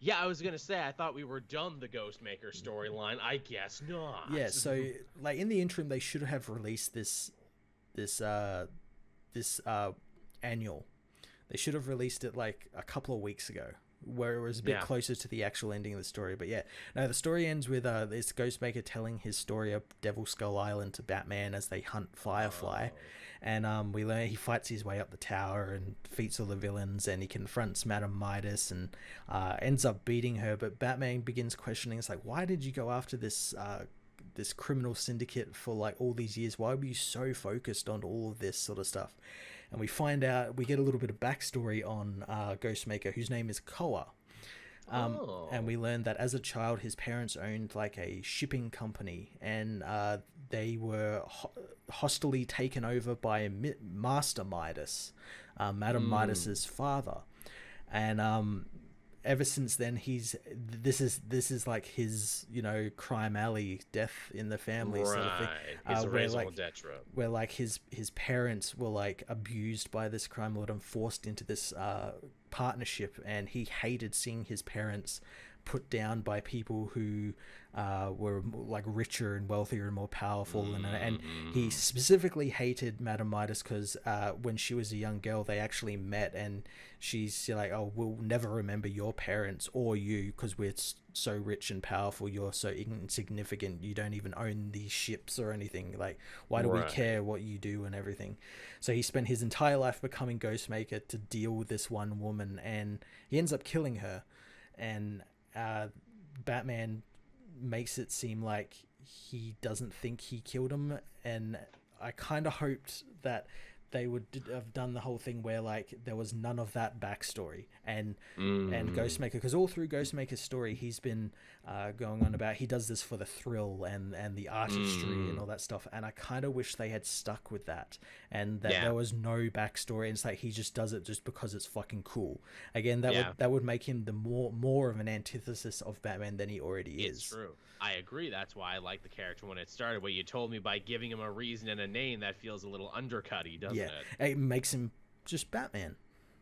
Yeah, I was gonna say I thought we were done the Ghostmaker storyline. I guess not. Yeah, so like in the interim, they should have released this annual. They should have released it like a couple of weeks ago, where it was a bit closer to the actual ending of the story. But yeah, no, the story ends with this Ghostmaker telling his story of Devil Skull Island to Batman as they hunt Firefly. And we learn he fights his way up the tower and defeats all the villains, and he confronts Madame Midas and ends up beating her. But Batman begins questioning. It's like, why did you go after this criminal syndicate for like all these years? Why were you so focused on all of this sort of stuff? And we find out, we get a little bit of backstory on Ghostmaker, whose name is Koa. And we learned that as a child, his parents owned like a shipping company, and they were hostilely taken over by Master Midas, Madame Midas's father. And ever since then, this is like his, you know, crime alley, death in the family sort of thing. Where like his parents were like abused by this crime lord and forced into this partnership, and he hated seeing his parents put down by people who were like richer and wealthier and more powerful, and he specifically hated Madame Midas because when she was a young girl they actually met, and she's like, oh, we'll never remember your parents or you because we're so rich and powerful, you're so insignificant, you don't even own these ships or anything, like why do we care what you do and everything. So he spent his entire life becoming Ghostmaker to deal with this one woman, and he ends up killing her, and Batman makes it seem like he doesn't think he killed him, and I kind of hoped that they would have done the whole thing where like there was none of that backstory and Ghostmaker, because all through Ghostmaker's story he's been going on about he does this for the thrill and the artistry and all that stuff, and I kind of wish they had stuck with that, and that there was no backstory, and it's like he just does it just because it's fucking cool. Again, that would make him the more of an antithesis of Batman than he already is. It's true. I agree. That's why I like the character when it started. What you told me, by giving him a reason and a name, that feels a little undercutty, doesn't it? It makes him just Batman.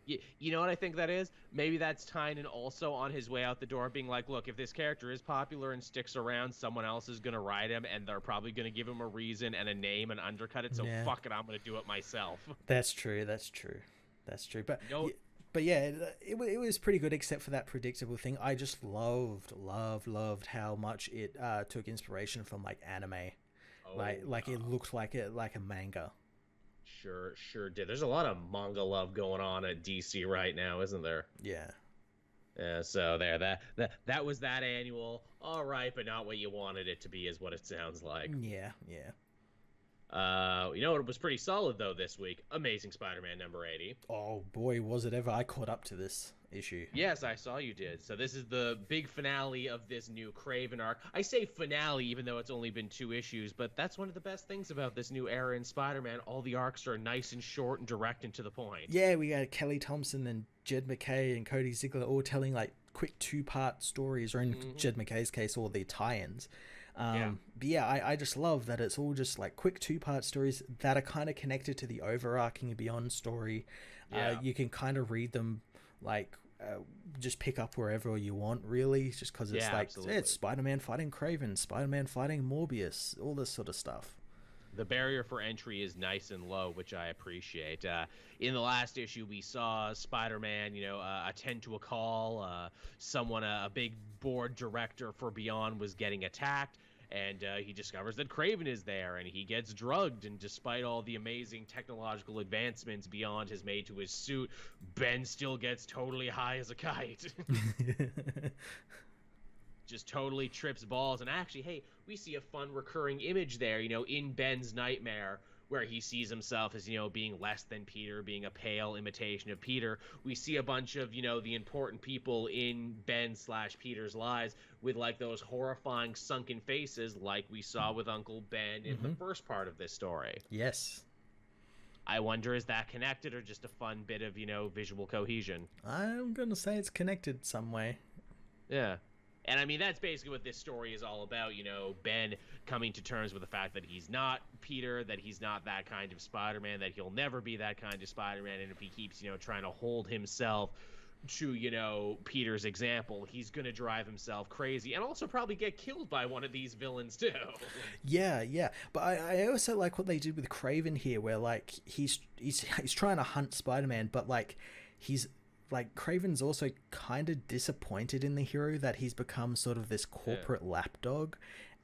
You know what I think that is? Maybe that's Tynan also on his way out the door being like, look, if this character is popular and sticks around, someone else is going to ride him, and they're probably going to give him a reason and a name and undercut it, so fuck it, I'm going to do it myself. That's true. But yeah, it was pretty good except for that predictable thing. I just loved how much it took inspiration from like anime. It looked like a manga. Sure did. There's a lot of manga love going on at DC right now, isn't there? Yeah. Yeah, so there, that was that annual. All right, but not what you wanted it to be, is what it sounds like. Yeah. You know what was pretty solid though this week? Amazing Spider-Man number 80. Oh boy, was it ever! I caught up to this issue. Yes, I saw you did. So this is the big finale of this new Kraven arc. I say finale even though it's only been 2 issues, but that's one of the best things about this new era in Spider-Man. All the arcs are nice and short and direct and to the point. Yeah, we got Kelly Thompson and Jed MacKay and Cody Ziegler all telling like quick 2-part stories, or in Jed MacKay's case, all the tie-ins. But yeah, I just love that it's all just like quick 2-part stories that are kind of connected to the overarching Beyond story. You can kind of read them like just pick up wherever you want, really, just because it's it's Spider-Man fighting Kraven, Spider-Man fighting Morbius, all this sort of stuff. The barrier for entry is nice and low, which I appreciate. In the last issue, we saw Spider-Man, attend to a call. Someone, a big board director for Beyond, was getting attacked, and he discovers that Kraven is there, and he gets drugged. And despite all the amazing technological advancements Beyond has made to his suit, Ben still gets totally high as a kite. Just totally trips balls. And actually, hey, we see a fun recurring image there, in Ben's nightmare, where he sees himself as, being less than Peter, being a pale imitation of Peter. We see a bunch of, the important people in Ben/Peter's lives with like those horrifying sunken faces like we saw with Uncle Ben in the first part of this story. Yes. I wonder, is that connected or just a fun bit of, visual cohesion? I'm going to say it's connected some way. Yeah. And I mean, that's basically what this story is all about, Ben coming to terms with the fact that he's not Peter, that he's not that kind of Spider-Man, that he'll never be that kind of Spider-Man, and if he keeps, trying to hold himself to, Peter's example, he's going to drive himself crazy and also probably get killed by one of these villains too. Yeah. But I also like what they did with Kraven here, where like he's trying to hunt Spider-Man, but like he's... like Kraven's also kind of disappointed in the hero, that he's become sort of this corporate lapdog,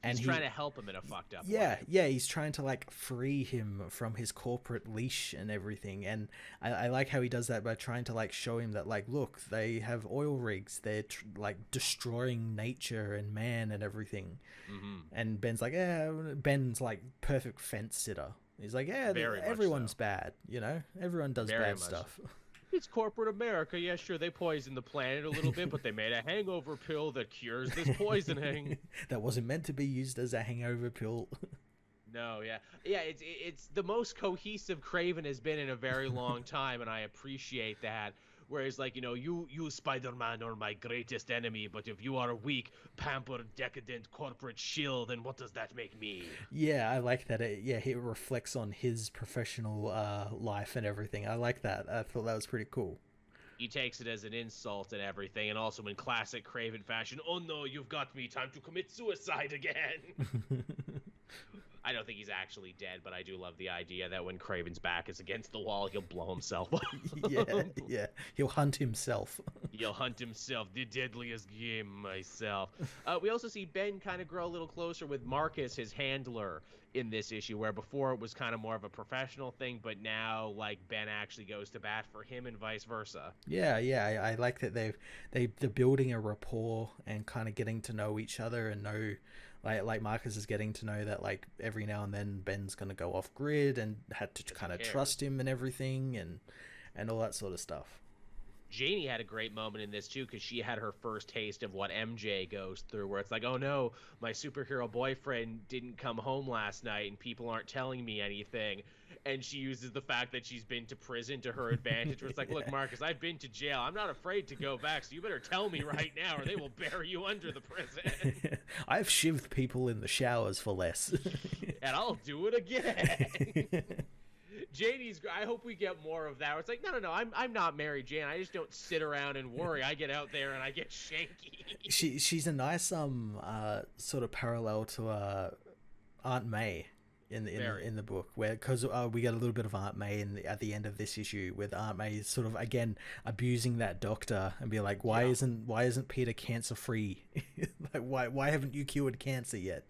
and he's trying to help him in a fucked up way. Yeah, he's trying to like free him from his corporate leash and everything, and I like how he does that by trying to like show him that like, look, they have oil rigs, they're like destroying nature and man and everything. And Ben's like perfect fence sitter. He's like, everyone's bad, everyone does bad stuff. It's corporate America. Yeah, sure, they poisoned the planet a little bit, but they made a hangover pill that cures this poisoning. That wasn't meant to be used as a hangover pill. No, yeah. It's the most cohesive Kraven has been in a very long time, and I appreciate that. Whereas, like, you Spider-Man are my greatest enemy, but if you are a weak, pampered, decadent corporate shill, then what does that make me? Yeah, I like that. It reflects on his professional life and everything. I like that. I thought that was pretty cool. He takes it as an insult and everything, and also in classic Kraven fashion, oh no, you've got me, time to commit suicide again. I don't think he's actually dead, but I do love the idea that when Kraven's back is against the wall, he'll blow himself up. Yeah. He'll hunt himself. He'll hunt himself, the deadliest game myself. We also see Ben kind of grow a little closer with Marcus, his handler, in this issue, where before it was kind of more of a professional thing, but now like Ben actually goes to bat for him and vice versa. Yeah, I like that they're building a rapport and kind of getting to know each other, and know like Marcus is getting to know that like every now and then Ben's gonna go off grid and had to kind of trust him and everything, and all that sort of stuff. Janie had a great moment in this too, because she had her first taste of what MJ goes through, where it's like, oh no, my superhero boyfriend didn't come home last night and people aren't telling me anything. And she uses the fact that she's been to prison to her advantage, where it's like, look, Marcus, I've been to jail. I'm not afraid to go back, so you better tell me right now or they will bury you under the prison. I've shivved people in the showers for less. And I'll do it again. Janie's, I hope we get more of that. It's like, no, I'm not Mary Jane. I just don't sit around and worry. I get out there and I get shanky. She's a nice sort of parallel to Aunt May in the book, where because we get a little bit of Aunt May at the end of this issue, with Aunt May sort of again abusing that doctor and be like, why isn't Peter cancer free? Like why haven't you cured cancer yet?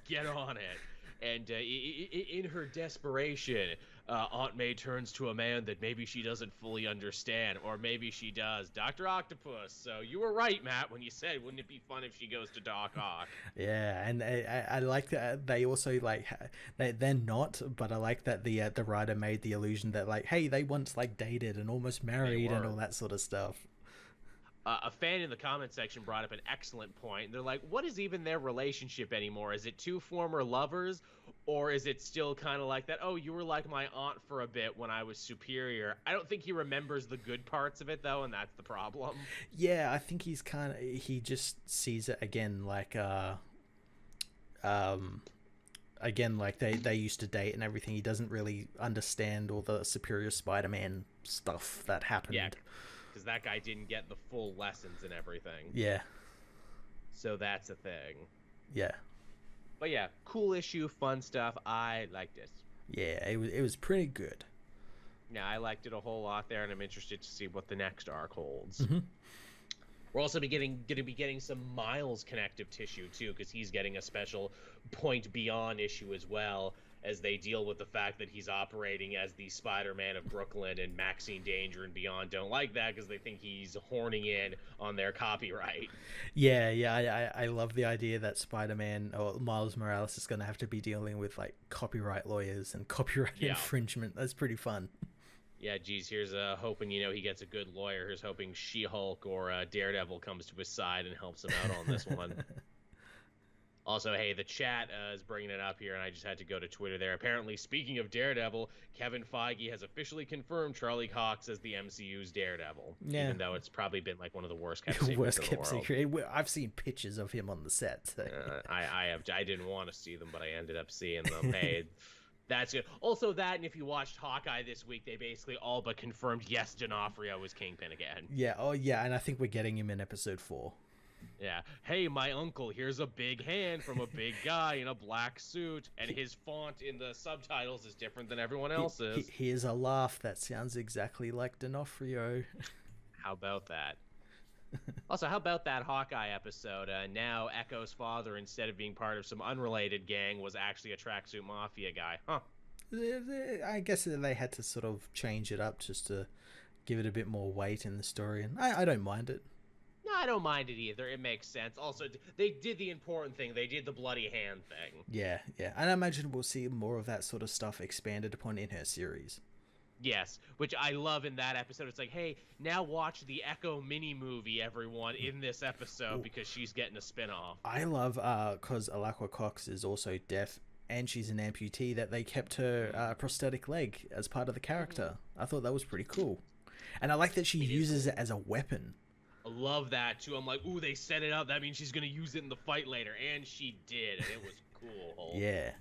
Get on it. And in her desperation, Aunt May turns to a man that maybe she doesn't fully understand, or maybe she does. Dr. Octopus. So you were right, Matt, when you said, wouldn't it be fun if she goes to Doc Ock? Yeah, and I like that they also like they're not, but I like that the writer made the illusion that like, hey, they once like dated and almost married and all that sort of stuff. A fan in the comment section brought up an excellent point. They're like, what is even their relationship anymore? Is it two former lovers, or is it still kind of like that, oh, you were like my aunt for a bit when I was superior? I don't think he remembers the good parts of it, though, and that's the problem. Yeah, I think he just sees it again like they used to date and everything. He doesn't really understand all the Superior Spider-Man stuff that happened. Yeah. Because that guy didn't get the full lessons and everything. Yeah. So that's a thing. Yeah. But yeah, cool issue, fun stuff. I liked it. Yeah, it was pretty good. Yeah, I liked it a whole lot there, and I'm interested to see what the next arc holds. Mm-hmm. We're also going to be getting some Miles connective tissue, too, because he's getting a special Point Beyond issue as well, as they deal with the fact that he's operating as the Spider-Man of Brooklyn, and Maxine Danger and Beyond don't like that because they think he's horning in on their copyright. Yeah, I love the idea that Spider-Man or Miles Morales is going to have to be dealing with like copyright lawyers and copyright infringement. That's pretty fun. Yeah, geez, here's hoping, he gets a good lawyer. Here's hoping She-Hulk or Daredevil comes to his side and helps him out on this one. Also, hey, the chat is bringing it up here, and I just had to go to Twitter there. Apparently, speaking of Daredevil, Kevin Feige has officially confirmed Charlie Cox as the MCU's Daredevil. Yeah. Even though it's probably been like one of the worst kept secrets in the world. I've seen pictures of him on the set. So. I didn't want to see them, but I ended up seeing them. Hey, that's good. Also that, and if you watched Hawkeye this week, they basically all but confirmed, yes, D'Onofrio is Kingpin again. Yeah, oh yeah, and I think we're getting him in episode 4. Yeah. Hey, my uncle, here's a big hand from a big guy in a black suit, and his font in the subtitles is different than everyone else's. Here's a laugh that sounds exactly like D'Onofrio. How about that? Also, how about that Hawkeye episode? Now Echo's father, instead of being part of some unrelated gang, was actually a tracksuit mafia guy. Huh. I guess they had to sort of change it up just to give it a bit more weight in the story, and I don't mind it. No, I don't mind it either. It makes sense. Also, they did the important thing. They did the bloody hand thing. Yeah. And I imagine we'll see more of that sort of stuff expanded upon in her series. Yes, which I love in that episode. It's like, hey, now watch the Echo mini-movie, everyone, in this episode, because she's getting a spin-off. I love, because Alaqua Cox is also deaf, and she's an amputee, that they kept her prosthetic leg as part of the character. I thought that was pretty cool. And I like that she uses it as a weapon. I love that too. I'm like, ooh, they set it up. That means she's gonna use it in the fight later, and she did, and it was cool. Yeah.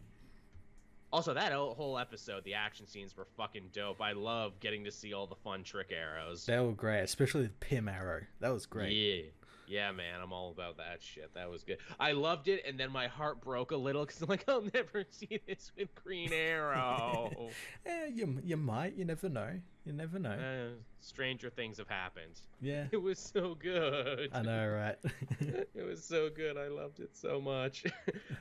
Also, that whole episode, the action scenes were fucking dope. I love getting to see all the fun trick arrows. They were great, especially the Pym arrow. That was great. Yeah. Yeah, man, I'm all about that shit. That was good. I loved it, and then my heart broke a little because I'm like, I'll never see this with Green Arrow. You might. You never know. You never know. Stranger things have happened. Yeah. It was so good. I know, right? It was so good. I loved it so much.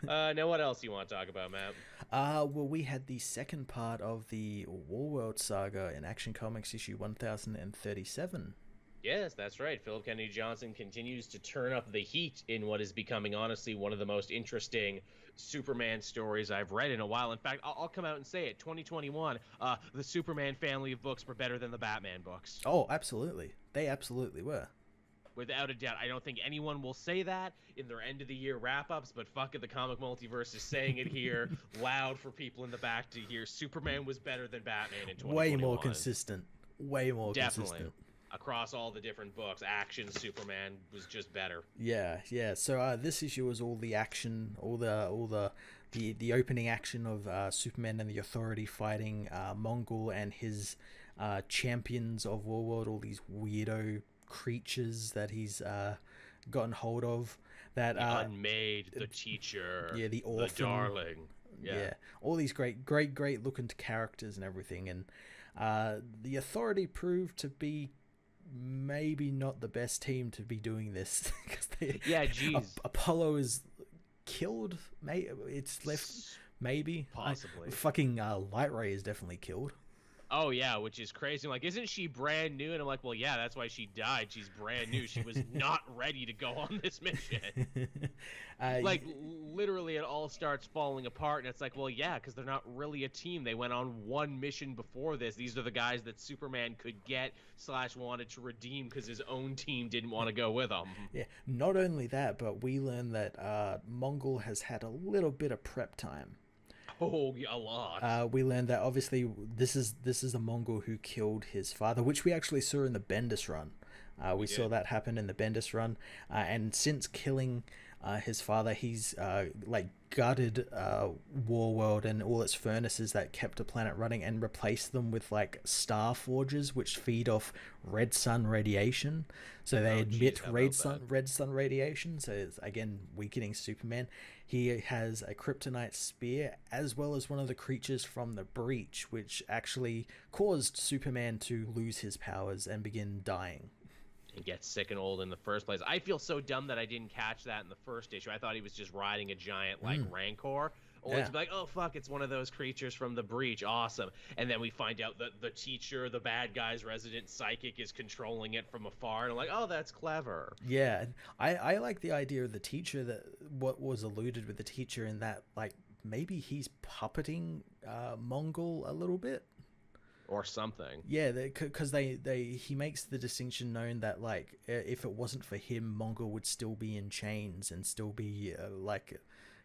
Now, what else you want to talk about, Matt? Well, we had the second part of the Warworld saga in Action Comics issue 1037. Yes, that's right. Philip Kennedy Johnson continues to turn up the heat in what is becoming, honestly, one of the most interesting Superman stories I've read in a while. In fact, I'll come out and say it. 2021, the Superman family of books were better than the Batman books. Oh, absolutely. They absolutely were. Without a doubt. I don't think anyone will say that in their end-of-the-year wrap-ups, but fuck it, the comic multiverse is saying it here loud for people in the back to hear. Superman was better than Batman in 2021. Way more consistent. Way more consistent. Across all the different books, action Superman was just better. Yeah. So this issue was all the action, all the opening action of Superman and the Authority fighting Mongul and his champions of Warworld, all these weirdo creatures that he's gotten hold of. That the Unmade, the Teacher, the Orphan, the Darling. Yeah, all these great looking characters and everything, and the Authority proved to be maybe not the best team to be doing this because Apollo is killed. It's left maybe possibly. Fucking Light Ray is definitely killed. Oh yeah, which is crazy. I'm like, isn't she brand new? And I'm like, well, yeah, that's why she died. She's brand new. She was not ready to go on this mission. Like literally, it all starts falling apart, and it's like, well, yeah, because they're not really a team. They went on one mission before this. These are the guys that Superman could get / wanted to redeem because his own team didn't want to go with him. Yeah. Not only that, but we learned that Mongul has had a little bit of prep time. Oh, a lot. We learned that obviously this is a Mongul who killed his father, which we actually saw in the Bendis run. We saw that happen in the Bendis run, and since killing his father, he's gutted Warworld and all its furnaces that kept the planet running and replaced them with like star forges, which feed off red sun radiation. So they emit red sun radiation. So it's again weakening Superman. He has a kryptonite spear, as well as one of the creatures from the Breach, which actually caused Superman to lose his powers and begin dying. And get sick and old in the first place. I feel so dumb that I didn't catch that in the first issue. I thought he was just riding a giant, Rancor. Only to be like, oh, fuck, it's one of those creatures from the Breach. Awesome. And then we find out that the Teacher, the bad guy's resident psychic, is controlling it from afar. And I'm like, oh, that's clever. Yeah. I like the idea of the Teacher, that what was alluded with the Teacher in that, like, maybe he's puppeting Mongul a little bit. Or something. Yeah, because he makes the distinction known that, like, if it wasn't for him, Mongul would still be in chains and still be,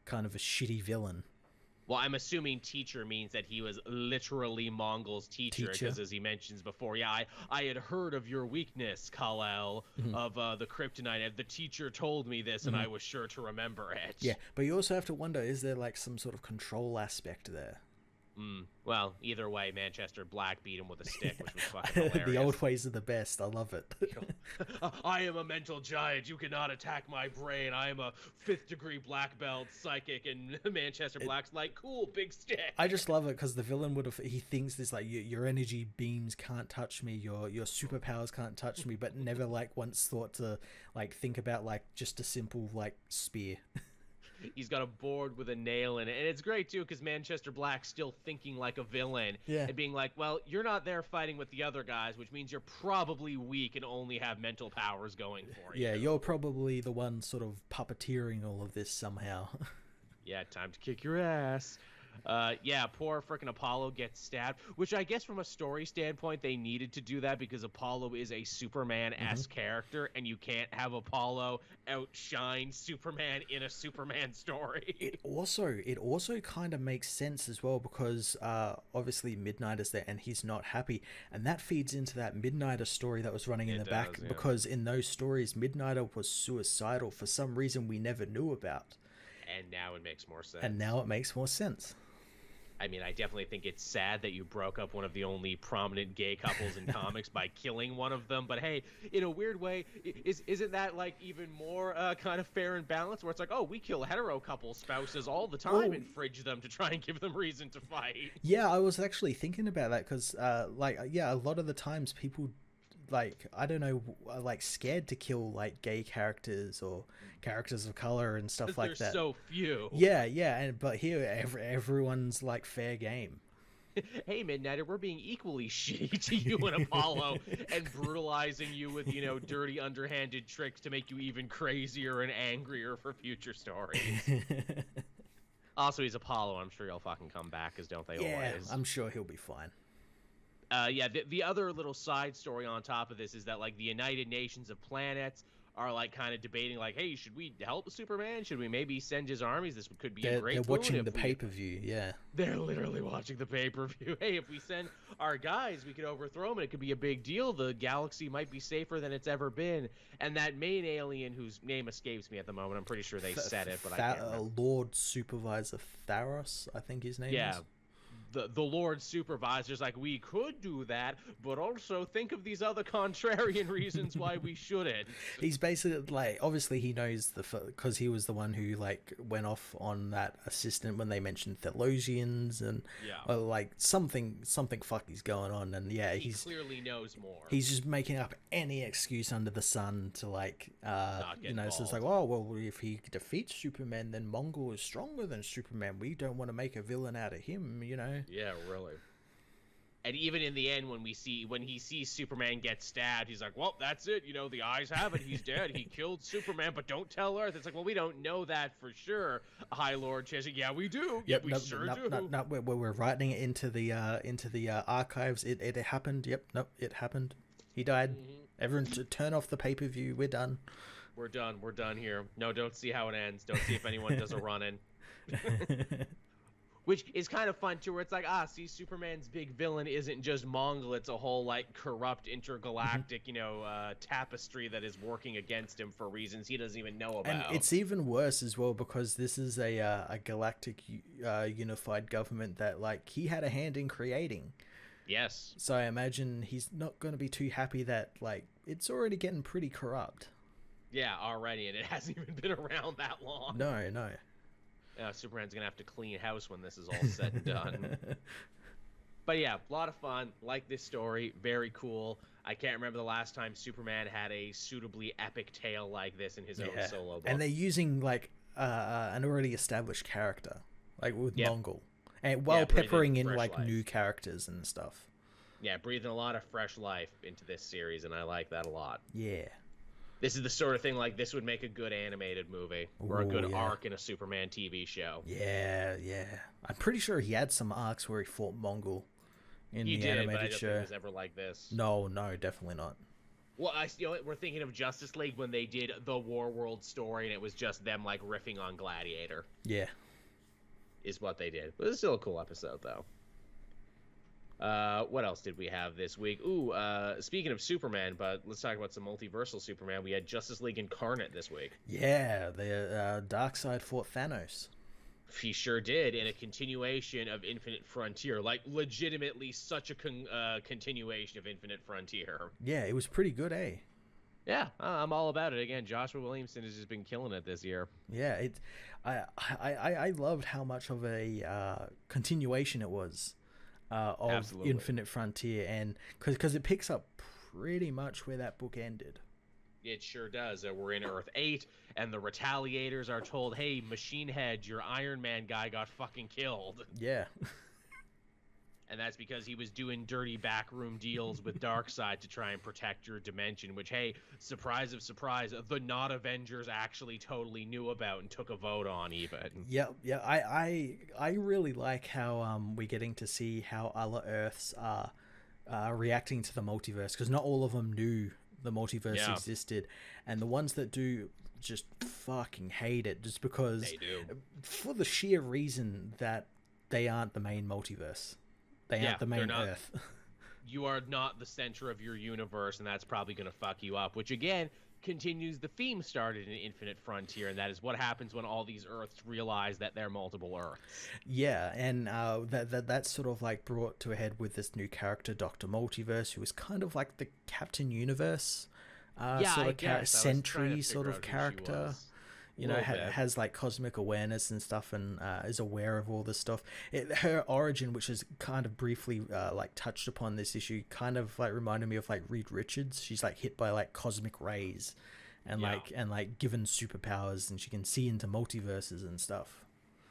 kind of a shitty villain. Well, I'm assuming Teacher means that he was literally Mongul's teacher, because as he mentions before, I had heard of your weakness, Kal-El, of the kryptonite, and the Teacher told me this, and I was sure to remember it. Yeah, but you also have to wonder, is there, like, some sort of control aspect there? Well, either way, Manchester Black beat him with a stick, which was fucking hilarious. The old ways are the best. I love it. I am a mental giant. You cannot attack my brain. I am a 5th degree black belt psychic, and Manchester Black's like, cool, big stick. I just love it because the villain he thinks this, like, your energy beams can't touch me, your superpowers can't touch me, but never, like, once thought to, like, think about, like, just a simple, like, spear. He's got a board with a nail in it. And it's great, too, because Manchester Black's still thinking like a villain. Yeah. And being like, well, you're not there fighting with the other guys, which means you're probably weak and only have mental powers going for you. Yeah, you're probably the one sort of puppeteering all of this somehow. Yeah, time to kick your ass. Poor frickin' Apollo gets stabbed, which I guess from a story standpoint they needed to do that because Apollo is a Superman-esque character, and you can't have Apollo outshine Superman in a Superman story. It also kind of makes sense as well because obviously Midnighter's there and he's not happy, and that feeds into that Midnighter story that was running in the back, because in those stories Midnighter was suicidal for some reason we never knew about. And now it makes more sense. I mean, I definitely think it's sad that you broke up one of the only prominent gay couples in comics by killing one of them. But hey, in a weird way, isn't that like even more kind of fair and balanced? Where it's like, oh, we kill hetero couple spouses all the time and fridge them to try and give them reason to fight. Yeah, I was actually thinking about that because, a lot of the times people, like, I don't know, are, like, scared to kill, like, gay characters or characters of color and stuff like that. There's so few. Yeah, but here everyone's like fair game. Hey, Midnighter, we're being equally shitty to you and Apollo and brutalizing you with, dirty, underhanded tricks to make you even crazier and angrier for future stories. Also, he's Apollo. I'm sure he'll fucking come back, because don't they always? Yeah, I'm sure he'll be fine. The other little side story on top of this is that, like, the United Nations of Planets are, like, kind of debating, like, hey, should we help Superman? Should we maybe send his armies? This could be a great boon. They're watching the pay-per-view, yeah. They're literally watching the pay-per-view. Hey, if we send our guys, we could overthrow them, and it could be a big deal. The galaxy might be safer than it's ever been. And that main alien, whose name escapes me at the moment, I'm pretty sure they said it, but I can't remember. Lord Supervisor Tharos, I think his name is. Yeah. The Lord Supervisor's like, we could do that, but also think of these other contrarian reasons why we shouldn't. He's basically, like, obviously he knows because he was the one who, like, went off on that assistant when they mentioned Thelosians and like something fucky's going on, and he clearly knows more. He's just making up any excuse under the sun to, like, so it's like, oh well, if he defeats Superman, then Mongol is stronger than Superman. We don't want to make a villain out of him, Yeah, really. And even in the end, when he sees Superman get stabbed, he's like, well, that's it. The eyes have it. He's dead. He killed Superman, but don't tell Earth. It's like, well, we don't know that for sure. High Lord Cheshire, yeah, we do. Yep, we sure do. No, we're writing it into the archives. It happened. Yep, nope, it happened. He died. Mm-hmm. Everyone, turn off the pay-per-view. We're done. We're done. We're done here. No, don't see how it ends. Don't see if anyone does a run-in. Which is kind of fun, too, where it's like, see, Superman's big villain isn't just Mongol. It's a whole, like, corrupt intergalactic, tapestry that is working against him for reasons he doesn't even know about. And it's even worse as well, because this is a galactic unified government that, like, he had a hand in creating. Yes. So I imagine he's not going to be too happy that, like, it's already getting pretty corrupt. Yeah, already, and it hasn't even been around that long. No. Superman's gonna have to clean house when this is all said and done. But yeah, a lot of fun. Like this story, very cool. I can't remember the last time Superman had a suitably epic tale like this in his own solo book. And they're using, like, an already established character, like with Mongol, and while peppering in like new characters and stuff. Yeah, breathing a lot of fresh life into this series, and I like that a lot. Yeah. This is the sort of thing, like, this would make a good animated movie or a good arc in a Superman TV show. Yeah. I'm pretty sure he had some arcs where he fought Mongol in the animated but I don't show. think it was ever like this. No, definitely not. Well, we're thinking of Justice League when they did the War World story, and it was just them, like, riffing on Gladiator. Yeah. Is what they did. But it's still a cool episode, though. What else did we have this week? Speaking of Superman, but let's talk about some multiversal Superman. We had Justice League Incarnate this week. Yeah, the Darkseid fought Thanos. He sure did, in a continuation of Infinite Frontier. Like, legitimately such a continuation of Infinite Frontier. Yeah, it was pretty good, eh? Yeah, I'm all about it. Again, Joshua Williamson has just been killing it this year. Yeah, I loved how much of a continuation it was. Of Absolutely. Infinite Frontier, and because it picks up pretty much where that book ended. It sure does. We're in Earth 8, and the Retaliators are told, hey, Machine Head, your Iron Man guy got fucking killed. Yeah. And that's because he was doing dirty backroom deals with Darkseid to try and protect your dimension, which, hey, surprise of surprise, the not Avengers actually totally knew about and took a vote on even. Yeah. I really like how we're getting to see how other Earths are reacting to the multiverse, because not all of them knew the multiverse existed, and the ones that do just fucking hate it, just because they do, for the sheer reason that they aren't the main multiverse. They aren't the main Earth. You are not the center of your universe, and that's probably going to fuck you up, which, again, continues the theme started in Infinite Frontier, and that is what happens when all these Earths realize that they're multiple Earths. Yeah, and that's sort of like brought to a head with this new character, Doctor Multiverse, who is kind of like the Captain Universe, sort of Sentry sort of character. You know, has like cosmic awareness and stuff, and is aware of all this stuff. Her origin, which is kind of briefly like touched upon this issue, kind of like reminded me of like Reed Richards. She's like hit by like cosmic rays, and like given superpowers, and she can see into multiverses and stuff.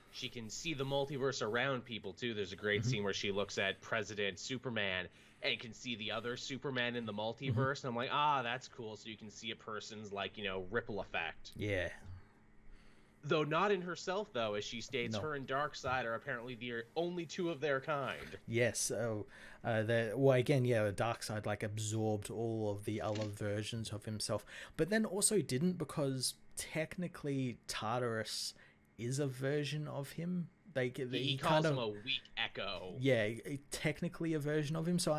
She can see the multiverse around people too. There's a great scene where she looks at President Superman and can see the other Superman in the multiverse. And I'm like, that's cool. So you can see a person's like, ripple effect. Yeah. Though not in herself, though, as she states, her and Darkseid are apparently the only two of their kind. Yes. So, Darkseid like absorbed all of the other versions of himself, but then also didn't, because technically Tartarus is a version of him. He calls him a weak echo. Yeah, technically a version of him. So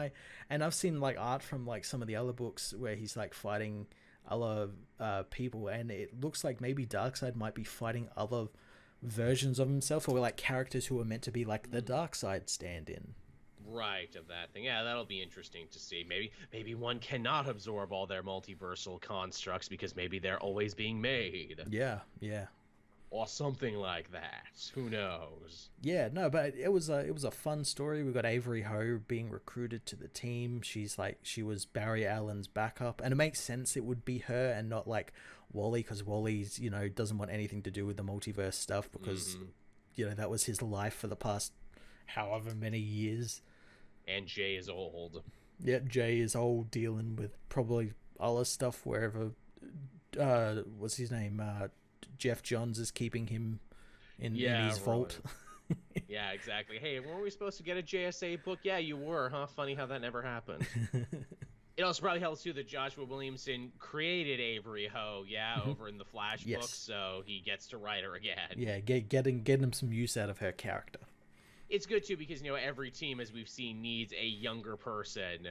I've seen like art from like some of the other books where he's like fighting other people, and it looks like maybe Darkseid might be fighting other versions of himself, or like characters who are meant to be like the Darkseid stand-in. Right, of that thing. Yeah, that'll be interesting to see. Maybe one cannot absorb all their multiversal constructs because maybe they're always being made. Yeah. Or something like that. Who knows? Yeah, no, but it was a fun story. We got Avery Ho being recruited to the team. She was Barry Allen's backup, and it makes sense it would be her and not like Wally, because Wally's doesn't want anything to do with the multiverse stuff, because that was his life for the past however many years. And Jay is old. Yep, Jay is old, dealing with probably other stuff wherever. What's his name? Jeff Johns is keeping him in his vault. Yeah, exactly. Hey, weren't we supposed to get a JSA book? Yeah, you were, huh? Funny how that never happened. It also probably helps too that Joshua Williamson created Avery Ho, over in the Flash book, so he gets to write her again. Yeah, getting him some use out of her character. It's good too because every team, as we've seen, needs a younger person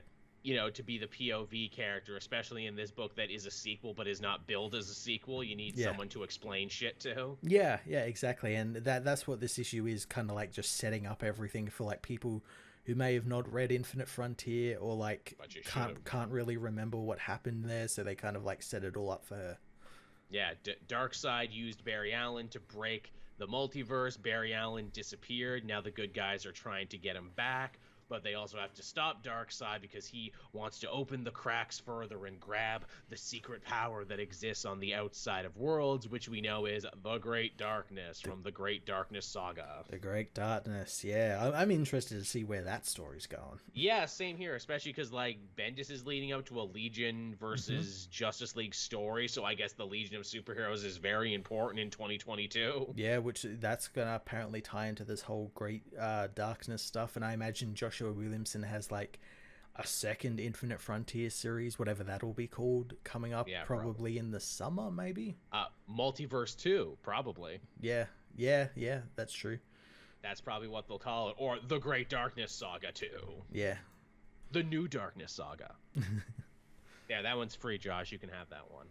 to be the POV character, especially in this book that is a sequel but is not billed as a sequel. You need someone to explain shit to. Yeah, exactly. And that's what this issue is, kind of like just setting up everything for like people who may have not read Infinite Frontier, or like can't really remember what happened there, so they kind of like set it all up for her. Yeah, Darkseid used Barry Allen to break the multiverse. Barry Allen disappeared. Now the good guys are trying to get him back. But they also have to stop Darkseid because he wants to open the cracks further and grab the secret power that exists on the outside of worlds, which we know is the Great Darkness from the Great Darkness saga. The Great Darkness, yeah. I'm interested to see where that story's going. Yeah, same here, especially because like Bendis is leading up to a Legion versus Justice League story, so I guess the Legion of Superheroes is very important in 2022. Yeah, which that's gonna apparently tie into this whole Great Darkness stuff, and I imagine Joshua Williamson has like a second Infinite Frontier series, whatever that'll be called, coming up probably in the summer, maybe. Multiverse 2, probably. Yeah, that's true. That's probably what they'll call it, or the Great Darkness Saga 2. Yeah. The New Darkness Saga. Yeah, that one's free, Josh. You can have that one.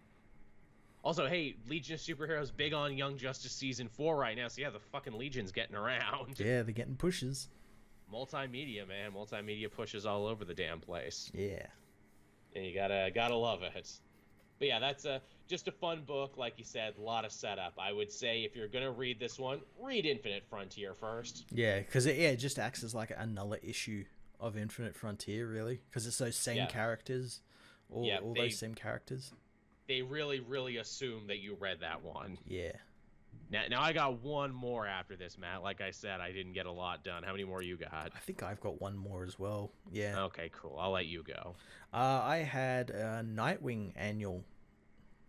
Also, hey, Legion of Superheroes big on Young Justice Season 4 right now, so yeah, the fucking Legion's getting around. Yeah, they're getting pushes. Multimedia, man. Multimedia pushes all over the damn place. Yeah. And you gotta love it. But yeah, that's just a fun book. Like you said, a lot of setup. I would say if you're gonna read this one, read Infinite Frontier first. Yeah, because it just acts as like another issue of Infinite Frontier, really. Because it's those same characters. All those same characters. They really, really assume that you read that one. Yeah. Now I got one more after this, Matt. Like I said, I didn't get a lot done. How many more you got? I think I've got one more as well. Yeah. Okay, cool. I'll let you go. I had a Nightwing Annual.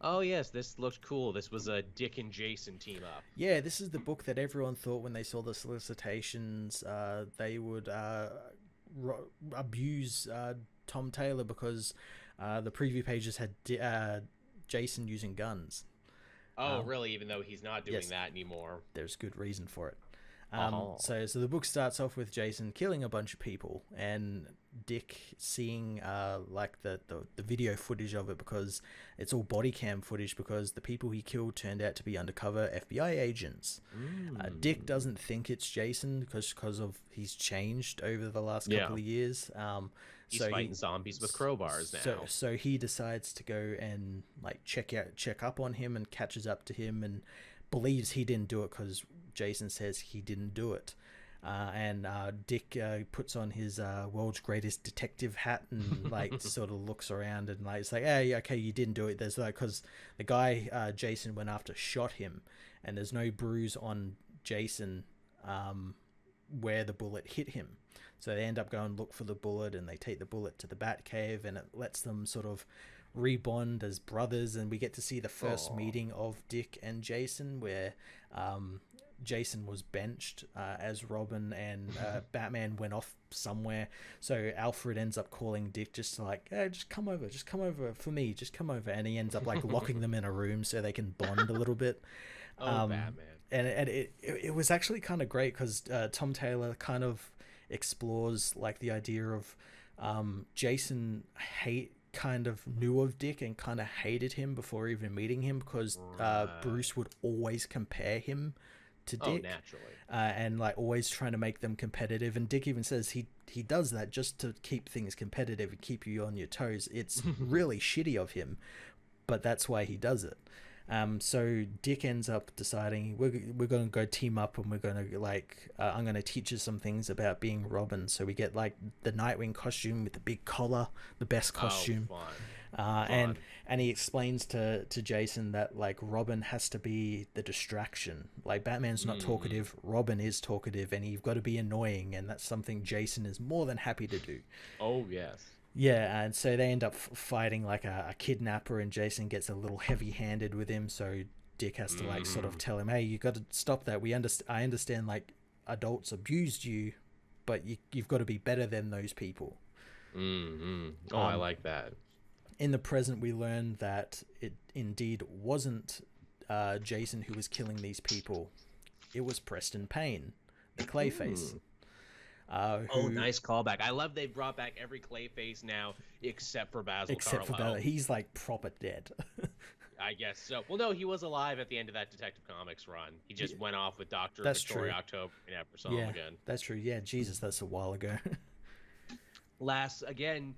Oh, yes. This looked cool. This was a Dick and Jason team up. Yeah, this is the book that everyone thought when they saw the solicitations they would abuse Tom Taylor because the preview pages had Jason using guns. Oh, really? Even though he's not doing that anymore. There's good reason for it. So the book starts off with Jason killing a bunch of people and Dick seeing like the video footage of it, because it's all body cam footage, because the people he killed turned out to be undercover FBI agents. Dick doesn't think it's Jason because of he's changed over the last couple of years. He's fighting zombies with crowbars now. So he decides to go and like check up on him and catches up to him and believes he didn't do it because Jason says he didn't do it. And Dick puts on his world's greatest detective hat and like sort of looks around and like it's like, hey, okay, you didn't do it. There's like, because the guy Jason went after shot him, and there's no bruise on Jason where the bullet hit him. So they end up going look for the bullet, and they take the bullet to the Batcave, and it lets them sort of rebond as brothers, and we get to see the first meeting of Dick and Jason, where Jason was benched as Robin, and Batman went off somewhere. So Alfred ends up calling Dick just to like, hey, just come over for me, just come over. And he ends up like locking them in a room so they can bond a little bit. Batman. And it was actually kind of great because Tom Taylor kind of explores like the idea of Jason kind of knew of Dick and kind of hated him before even meeting him, because Bruce would always compare him to Dick, naturally, and like always trying to make them competitive. And Dick even says he does that just to keep things competitive and keep you on your toes. It's really shitty of him, but that's why he does it. So Dick ends up deciding we're going to go team up, and we're going to like I'm going to teach you some things about being Robin. So we get like the Nightwing costume with the big collar, the best costume. Fun. And he explains to Jason that like Robin has to be the distraction. Like Batman's not talkative, Robin is talkative, and you've got to be annoying, and that's something Jason is more than happy to do. Oh yes. Yeah, and so they end up fighting like a kidnapper, and Jason gets a little heavy-handed with him, so Dick has to like sort of tell him, hey, you got to stop that. I understand like adults abused you, but you've got to be better than those people. I like that. In the present, we learn that it indeed wasn't Jason who was killing these people. It was Preston Payne, the Clayface. Nice callback. I love they've brought back every Clayface now except for Basil Karlo. He's like proper dead. I guess so. Well, no, he was alive at the end of that Detective Comics run. He just went off with Dr. Victoria October and never saw him again. That's true. Yeah, Jesus, that's a while ago. Last, again,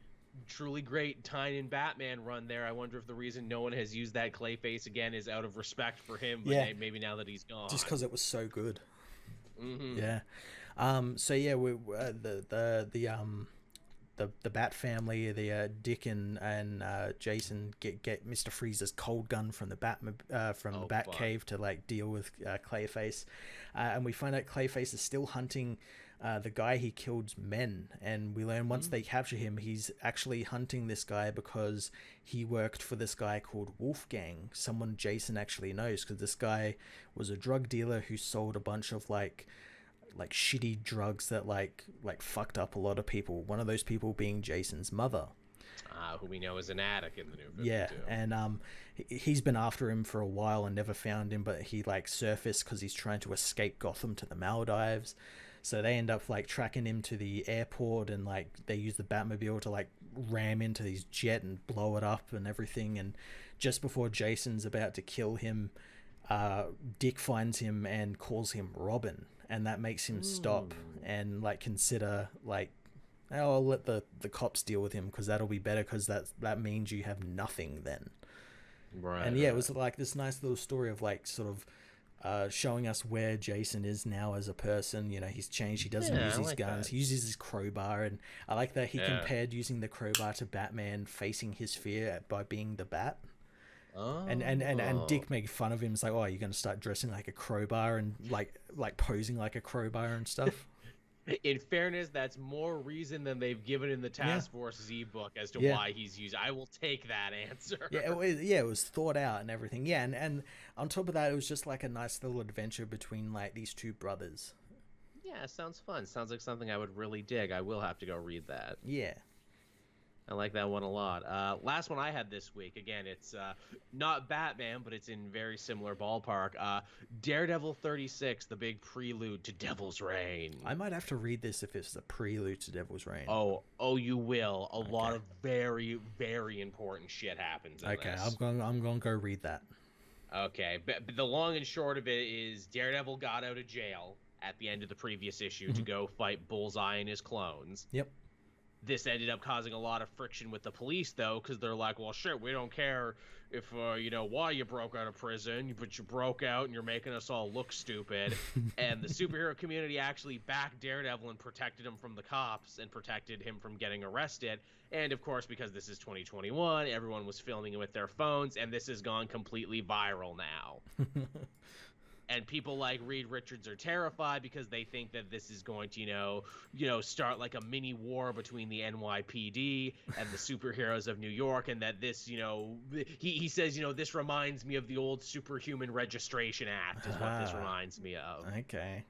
truly great Tynion Batman run there. I wonder if the reason no one has used that Clayface again is out of respect for him, but maybe now that he's gone. Just because it was so good. Yeah. So yeah, the Bat family, the Dick and Jason get Mr. Freeze's cold gun from the Batcave to like deal with Clayface, and we find out Clayface is still hunting the guy he killed's men, and we learn once they capture him, he's actually hunting this guy because he worked for this guy called Wolfgang, someone Jason actually knows, because this guy was a drug dealer who sold a bunch of like shitty drugs that like fucked up a lot of people. One of those people being Jason's mother, who we know is an addict in the New 52. Yeah, and he's been after him for a while and never found him, but he like surfaced because he's trying to escape Gotham to the Maldives. So they end up like tracking him to the airport, and like they use the Batmobile to like ram into his jet and blow it up and everything. And just before Jason's about to kill him, Dick finds him and calls him Robin, and that makes him stop and like consider like, oh, I'll let the cops deal with him because that'll be better, because that means you have nothing then. Right. And yeah, it was like this nice little story of like sort of showing us where Jason is now as a person. You know, he's changed. He doesn't use his guns. He uses his crowbar, and I like that he compared using the crowbar to Batman facing his fear by being the Bat. And Dick made fun of him. It's like, oh, you're going to start dressing like a crowbar and like posing like a crowbar and stuff. In fairness, that's more reason than they've given in the Task Force Z book as to why he's used. I will take that answer. It was thought out and everything. Yeah, and on top of that, it was just like a nice little adventure between like these two brothers. Yeah, sounds fun. Sounds like something I would really dig. I will have to go read that. Yeah. I like that one a lot. Last one I had this week. Again, it's not Batman, but it's in very similar ballpark. Daredevil 36, the big prelude to Devil's Reign. I might have to read this if it's the prelude to Devil's Reign. Oh, you will. A lot of very, very important shit happens in this. I'm going to go read that. Okay, but the long and short of it is Daredevil got out of jail at the end of the previous issue to go fight Bullseye and his clones. Yep. This ended up causing a lot of friction with the police, though, because they're like, well, shit, we don't care if, why you broke out of prison, but you broke out and you're making us all look stupid. And the superhero community actually backed Daredevil and protected him from the cops and protected him from getting arrested. And, of course, because this is 2021, everyone was filming it with their phones, and this has gone completely viral now. And people like Reed Richards are terrified because they think that this is going to, start like a mini war between the NYPD and the superheroes of New York, and that this, he says, this reminds me of the old Superhuman Registration Act is what this reminds me of. Okay.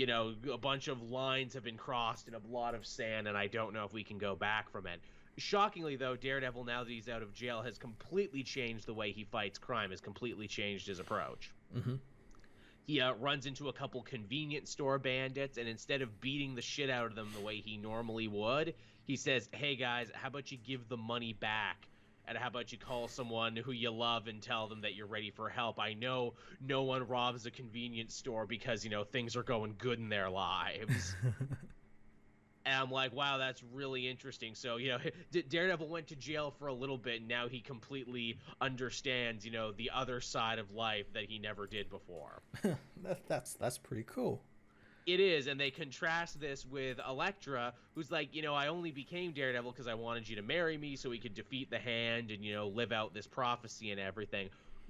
A bunch of lines have been crossed in a lot of sand, and I don't know if we can go back from it. Shockingly, though, Daredevil, now that he's out of jail, has completely changed the way he fights crime, has completely changed his approach. Mm-hmm. He runs into a couple convenience store bandits, and instead of beating the shit out of them the way he normally would, he says, hey guys, how about you give the money back? And how about you call someone who you love and tell them that you're ready for help? I know no one robs a convenience store because, things are going good in their lives. And I'm like, wow, that's really interesting. So, Daredevil went to jail for a little bit, and now he completely understands, the other side of life that he never did before. That's pretty cool. It is, and they contrast this with Elektra, who's like, I only became Daredevil because I wanted you to marry me so we could defeat the Hand and, live out this prophecy and everything.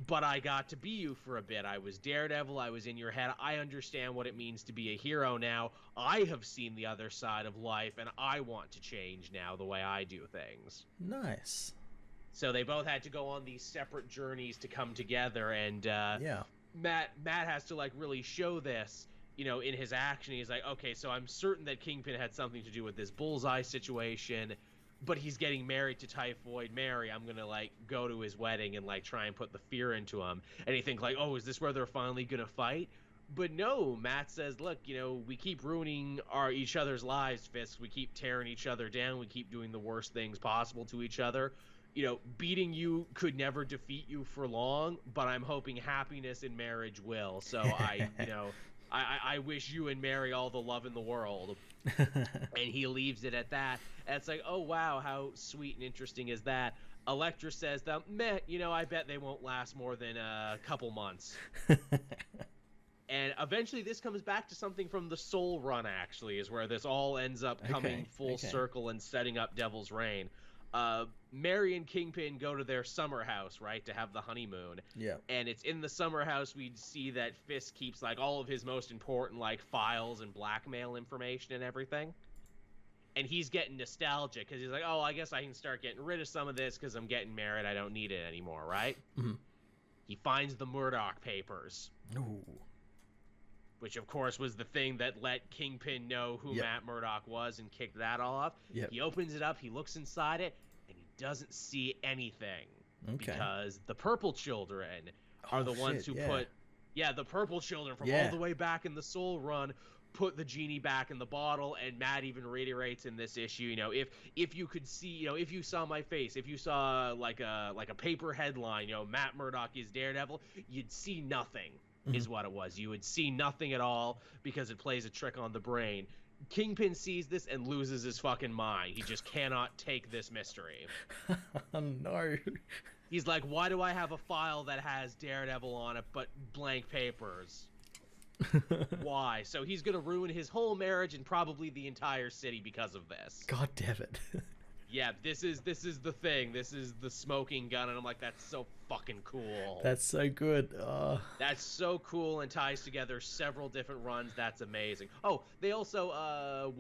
But I got to be you for a bit. I was Daredevil. I was in your head. I understand what it means to be a hero now. I have seen the other side of life, and I want to change now the way I do things. Nice. So they both had to go on these separate journeys to come together, and Matt has to really show this, in his action. He's like, okay, so I'm certain that Kingpin had something to do with this Bullseye situation. But he's getting married to Typhoid Mary. I'm going to, go to his wedding and, try and put the fear into him. And you think, oh, is this where they're finally going to fight? But no, Matt says, look, we keep ruining each other's lives, Fisk. We keep tearing each other down. We keep doing the worst things possible to each other. Beating you could never defeat you for long, but I'm hoping happiness in marriage will. So I wish you and Mary all the love in the world. And he leaves it at that. And it's like, oh, wow, how sweet and interesting is that? Elektra says, meh, I bet they won't last more than a couple months. And eventually this comes back to something from the Soul Run, actually, is where this all ends up coming full circle and setting up Devil's Reign. Mary and Kingpin go to their summer house, right, to have the honeymoon. Yeah. And it's in the summer house we'd see that Fisk keeps, all of his most important, files and blackmail information and everything. And he's getting nostalgic because he's like, oh, I guess I can start getting rid of some of this because I'm getting married. I don't need it anymore, right? Mm-hmm. He finds the Murdoch papers. Ooh. Which, of course, was the thing that let Kingpin know who Matt Murdock was and kicked that all off. Yep. He opens it up, he looks inside it, and he doesn't see anything. Okay. Because the Purple Children are the ones who put... Yeah, the Purple Children from all the way back in the Soul Run put the genie back in the bottle, and Matt even reiterates in this issue, if you could see, if you saw my face, if you saw like a paper headline, Matt Murdock is Daredevil, you'd see nothing. Is what it was. You would see nothing at all because it plays a trick on the brain. Kingpin sees this and loses his fucking mind. He just cannot take this mystery. No. He's like, why do I have a file that has Daredevil on it but blank papers? Why? So he's going to ruin his whole marriage and probably the entire city because of this. God damn it. Yeah, this is the thing. This is the smoking gun, and I'm like, that's so fucking cool. That's so good. That's so cool and ties together several different runs. That's amazing. Oh, they also,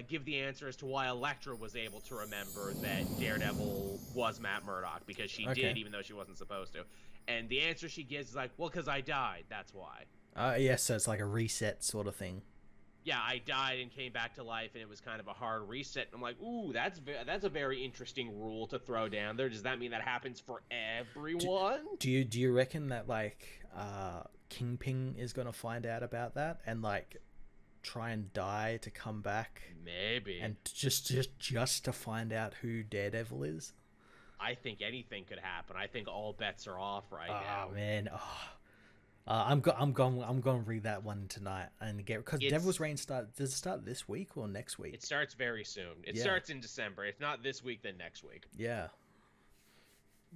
give the answer as to why Elektra was able to remember that Daredevil was Matt Murdock, because she did, even though she wasn't supposed to. And the answer she gives is like, well, because I died, that's why. Yes, so it's like a reset sort of thing. yeah, I died and came back to life, and it was kind of a hard reset. I'm like, ooh, that's a very interesting rule to throw down there. Does that mean that happens for everyone? Do you reckon that like Kingpin is gonna find out about that and like try and die to come back? Maybe. And just to find out who Daredevil is? I think anything could happen. I think all bets are off right now. Oh man, I'm going to read that one tonight and get, because Devil's Reign does it start this week or next week? It starts very soon. It starts in December. If not this week, then next week. Yeah.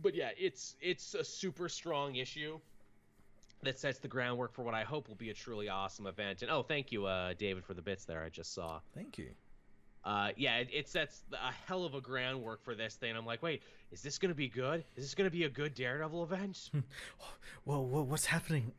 But yeah, it's a super strong issue that sets the groundwork for what I hope will be a truly awesome event. And thank you, David, for the bits there I just saw. Thank you. Yeah, it sets a hell of a groundwork for this thing. I'm like, wait, is this going to be good? Is this going to be a good Daredevil event? Well, what's happening?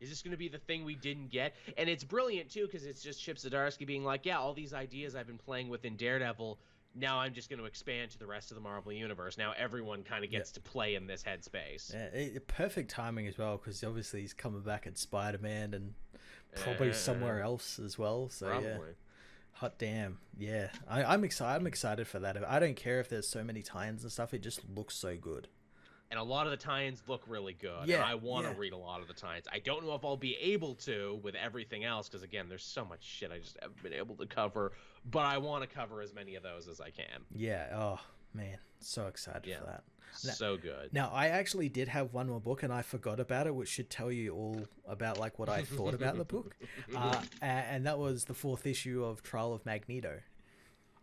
Is this going to be the thing we didn't get? And it's brilliant, too, because it's just Chip Zdarsky being like, yeah, all these ideas I've been playing with in Daredevil, now I'm just going to expand to the rest of the Marvel Universe. Now everyone kind of gets to play in this headspace. Yeah, perfect timing as well, because obviously he's coming back at Spider-Man and probably somewhere else as well. So probably. Yeah. Hot damn. Yeah. I'm excited. I'm excited for that. I don't care if there's so many tie-ins and stuff. It just looks so good. And a lot of the tie-ins look really good. Yeah. And I want to read a lot of the tie-ins. I don't know if I'll be able to with everything else, because again, there's so much shit I just haven't been able to cover. But I want to cover as many of those as I can. Yeah. Oh man, so excited for that. So good. Now, I actually did have one more book, and I forgot about it, which should tell you all about like what I thought about the book. And that was the 4th issue of Trial of Magneto.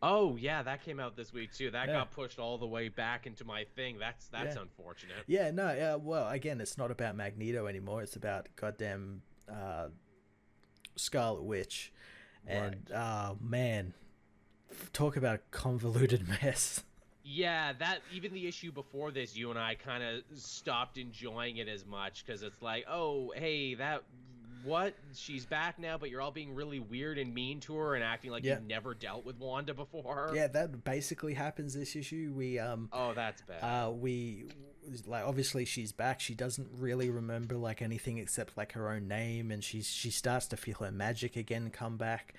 Oh yeah, that came out this week too. That got pushed all the way back into my thing. That's unfortunate. Yeah, no, well, again, it's not about Magneto anymore. It's about goddamn Scarlet Witch. And man, talk about a convoluted mess. Yeah, that even the issue before this, you and I kind of stopped enjoying it as much, because it's like, oh, hey, what? She's back now, but you're all being really weird and mean to her and acting like you've never dealt with Wanda before. Yeah, that basically happens this issue. Oh, that's bad. Like, obviously she's back. She doesn't really remember like anything except like her own name, and she starts to feel her magic again come back.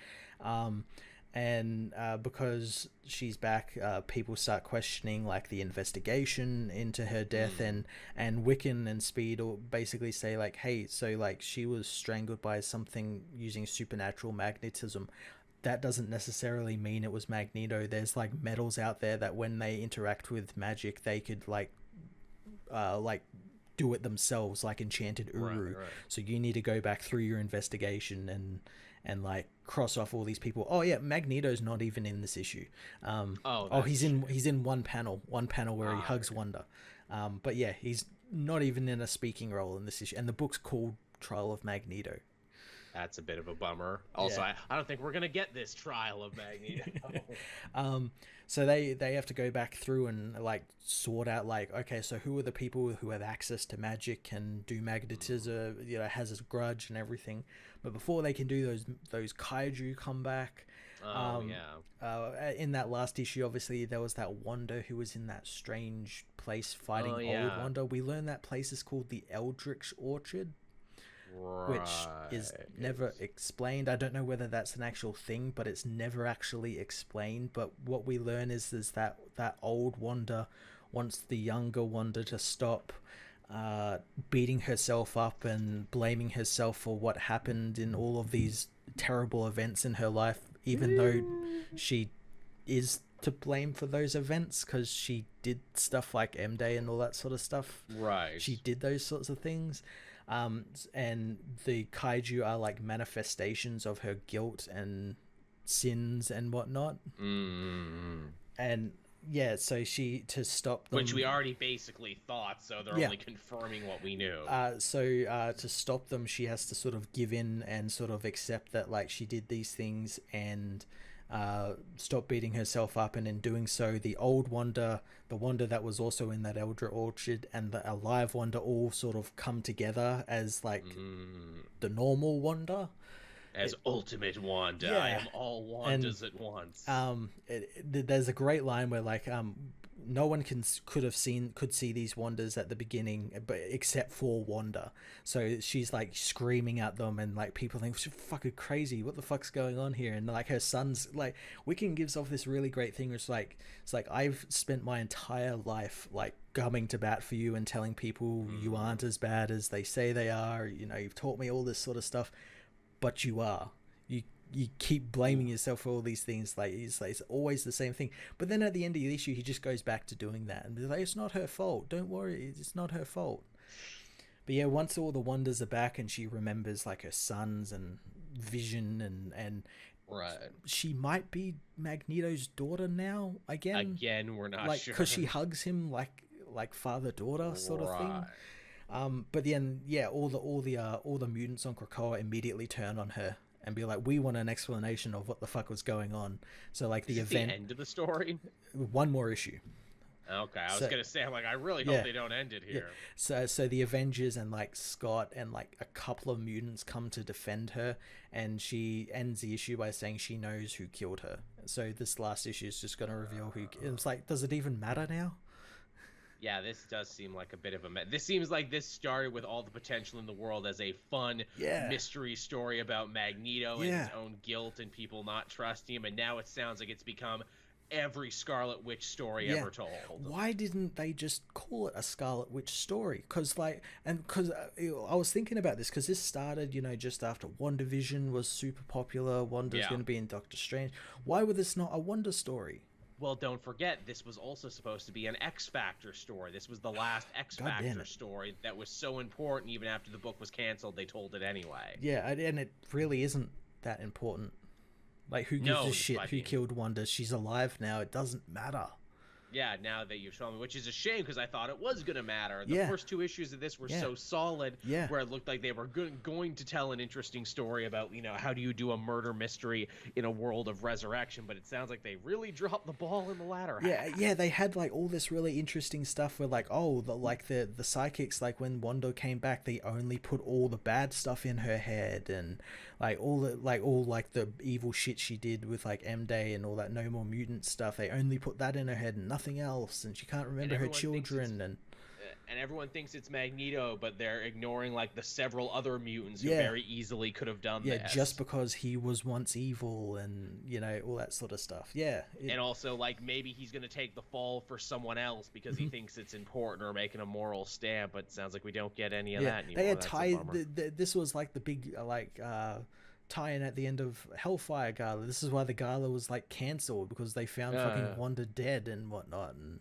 And because she's back, people start questioning like the investigation into her death, and Wiccan and Speed will basically say like, hey, so like she was strangled by something using supernatural magnetism. That doesn't necessarily mean it was Magneto. There's like metals out there that when they interact with magic, they could like do it themselves, like enchanted Uru. Right. So you need to go back through your investigation and like cross off all these people. Oh yeah, Magneto's not even in this issue. He's in one panel where he hugs Wanda. But yeah, he's not even in a speaking role in this issue. And the book's called Trial of Magneto. That's a bit of a bummer. Also, I don't think we're gonna get this Trial of Magneto. So they have to go back through and like sort out like, okay, so who are the people who have access to magic and do magnetism, has a grudge and everything. But before they can do those kaiju come back. In that last issue, obviously there was that Wanda who was in that strange place fighting old Wanda. We learned that place is called the Eldritch Orchard. Which is never explained. I don't know whether that's an actual thing, but it's never actually explained. But what we learn is that old Wanda wants the younger Wanda to stop beating herself up and blaming herself for what happened in all of these terrible events in her life, even though she is to blame for those events because she did stuff like M-Day and all that sort of stuff. Right. She did those sorts of things. And the kaiju are like manifestations of her guilt and sins and whatnot. And yeah, so to stop them, which we already basically thought, so they're only confirming what we knew. So to stop them, she has to sort of give in and sort of accept that like she did these things and stop beating herself up, and in doing so the old Wanda, the Wanda that was also in that Eldritch Orchard, and the alive Wanda all sort of come together as like the normal Wanda, as ultimate Wanda. I am all Wandas at once. There's a great line where like no one could see these Wandas at the beginning, but except for Wanda. So she's like screaming at them, and like people think she's fucking crazy. What the fuck's going on here? And like her son's like, Wiccan gives off this really great thing. It's like I've spent my entire life like coming to bat for you and telling people you aren't as bad as they say they are. You know, you've taught me all this sort of stuff, but you are. You keep blaming yourself for all these things. Like it's always the same thing. But then at the end of the issue, he just goes back to doing that and be like, it's not her fault. Don't worry, it's not her fault. But yeah, once all the Wonders are back and she remembers like her sons and Vision and right, she might be Magneto's daughter now again. We're not like, sure, because she hugs him like father-daughter sort of thing. But then yeah, all the mutants on Krakoa immediately turn on her and be like, we want an explanation of what the fuck was going on. So like the end of the story, one more issue. Okay, I was gonna say, I'm like, I really hope they don't end it here. Yeah. So the Avengers and like Scott and like a couple of mutants come to defend her, and she ends the issue by saying she knows who killed her. So this last issue is just gonna reveal who. It's like, does it even matter now? Yeah, this does seem like a bit of a mess. This seems like this started with all the potential in the world as a fun mystery story about Magneto and his own guilt and people not trusting him, and now it sounds like it's become every Scarlet Witch story ever told. Why didn't they just call it a Scarlet Witch story? Because I was thinking about this, because this started, you know, just after WandaVision was super popular. Wanda's going to be in Doctor Strange. Why was this not a Wanda story? Well, don't forget, this was also supposed to be an X Factor story. This was the last X Factor story that was so important. Even after the book was canceled, they told it anyway. Yeah, and it really isn't that important. Like, who gives a shit who killed Wanda? She's alive now. It doesn't matter. Yeah, now that you've shown me, which is a shame, because I thought it was going to matter. The first two issues of this were so solid, where it looked like they were going to tell an interesting story about, you know, how do you do a murder mystery in a world of resurrection, but it sounds like they really dropped the ball in the latter half. Yeah, they had, like, all this really interesting stuff where, like, the psychics, like, when Wanda came back, they only put all the bad stuff in her head, and, all the evil shit she did with, like, M-Day and all that No More Mutant stuff, they only put that in her head and nothing else, and she can't remember her children, and everyone thinks it's Magneto, but they're ignoring like the several other mutants who very easily could have done this. Just because he was once evil, and you know, all that sort of stuff. And also, like, maybe he's gonna take the fall for someone else because he thinks it's important or making a moral stand, but it sounds like we don't get any of that anymore. They had this was like the big tie-in at the end of Hellfire Gala. This is why the gala was like cancelled, because they found fucking Wanda dead and whatnot. And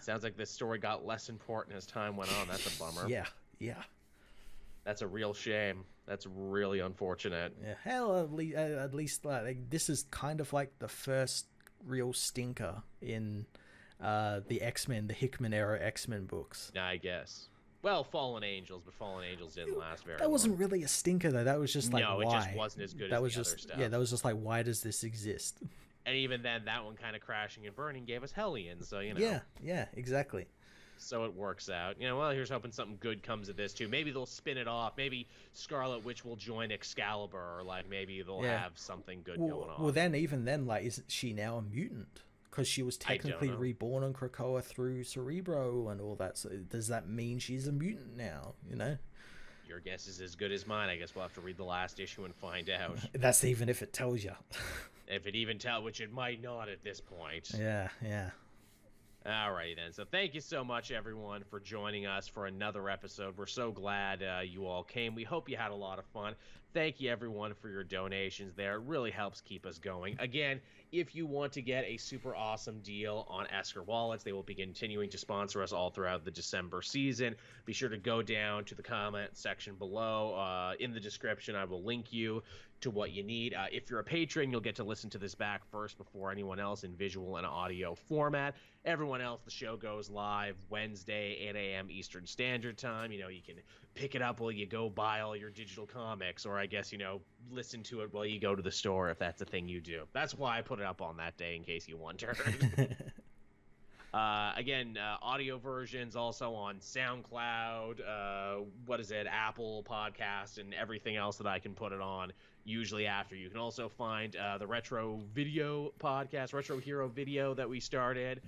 sounds like this story got less important as time went on. That's a bummer. Yeah, that's a real shame. That's really unfortunate. Hell, at least like this is kind of like the first real stinker in the X-Men, the Hickman era X-Men books. I guess. Well, Fallen Angels, but Fallen Angels didn't last very long. That wasn't really a stinker, though. That was just like, no, why? it just wasn't as good as the other stuff. Yeah, that was just like, why does this exist? And even then, that one kind of crashing and burning gave us Hellions, so, you know. Yeah, exactly. So it works out. You know, well, here's hoping something good comes of this, too. Maybe they'll spin it off. Maybe Scarlet Witch will join Excalibur, or, like, maybe they'll have something good going on. Well, then, even then, like, isn't she now a mutant? Because she was technically reborn on Krakoa through Cerebro and all that. So does that mean she's a mutant now, you know? Your guess is as good as mine. I guess we'll have to read the last issue and find out. That's even if it tells you. If it even tells, which it might not at this point. Yeah. Alrighty then. So thank you so much, everyone, for joining us for another episode. We're so glad you all came. We hope you had a lot of fun. Thank you, everyone, for your donations there. It really helps keep us going. Again, if you want to get a super awesome deal on Esker Wallets, they will be continuing to sponsor us all throughout the December season. Be sure to go down to the comment section below. In the description, I will link you to what you need. If you're a patron, you'll get to listen to this back first before anyone else in visual and audio format. Everyone else, the show goes live Wednesday, 8 a.m. Eastern Standard Time. You know, you can pick it up while you go buy all your digital comics, or I guess, you know, listen to it while you go to the store if that's a thing you do. That's why I put it up on that day, in case you wondered. Again, audio versions also on SoundCloud, Apple Podcast, and everything else that I can put it on usually after. You can also find the Retro Video podcast, Retro Hero Video that we started.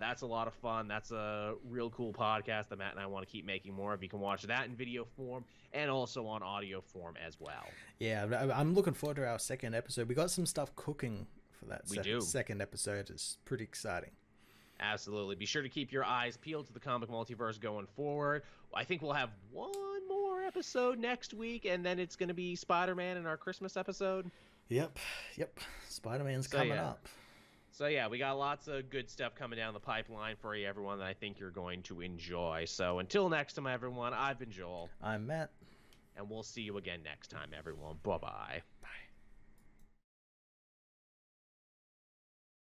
That's a lot of fun. That's a real cool podcast that Matt and I want to keep making more of. You can watch that in video form and also on audio form as well. Yeah, I'm looking forward to our second episode. We got some stuff cooking for that second episode. It's pretty exciting. Absolutely. Be sure to keep your eyes peeled to the comic multiverse going forward. I think we'll have one more episode next week, and then it's going to be Spider-Man in our Christmas episode. Yep. Spider-Man's coming up. So, yeah, we got lots of good stuff coming down the pipeline for you, everyone, that I think you're going to enjoy. So, until next time, everyone, I've been Joel. I'm Matt. And we'll see you again next time, everyone. Bye-bye. Bye.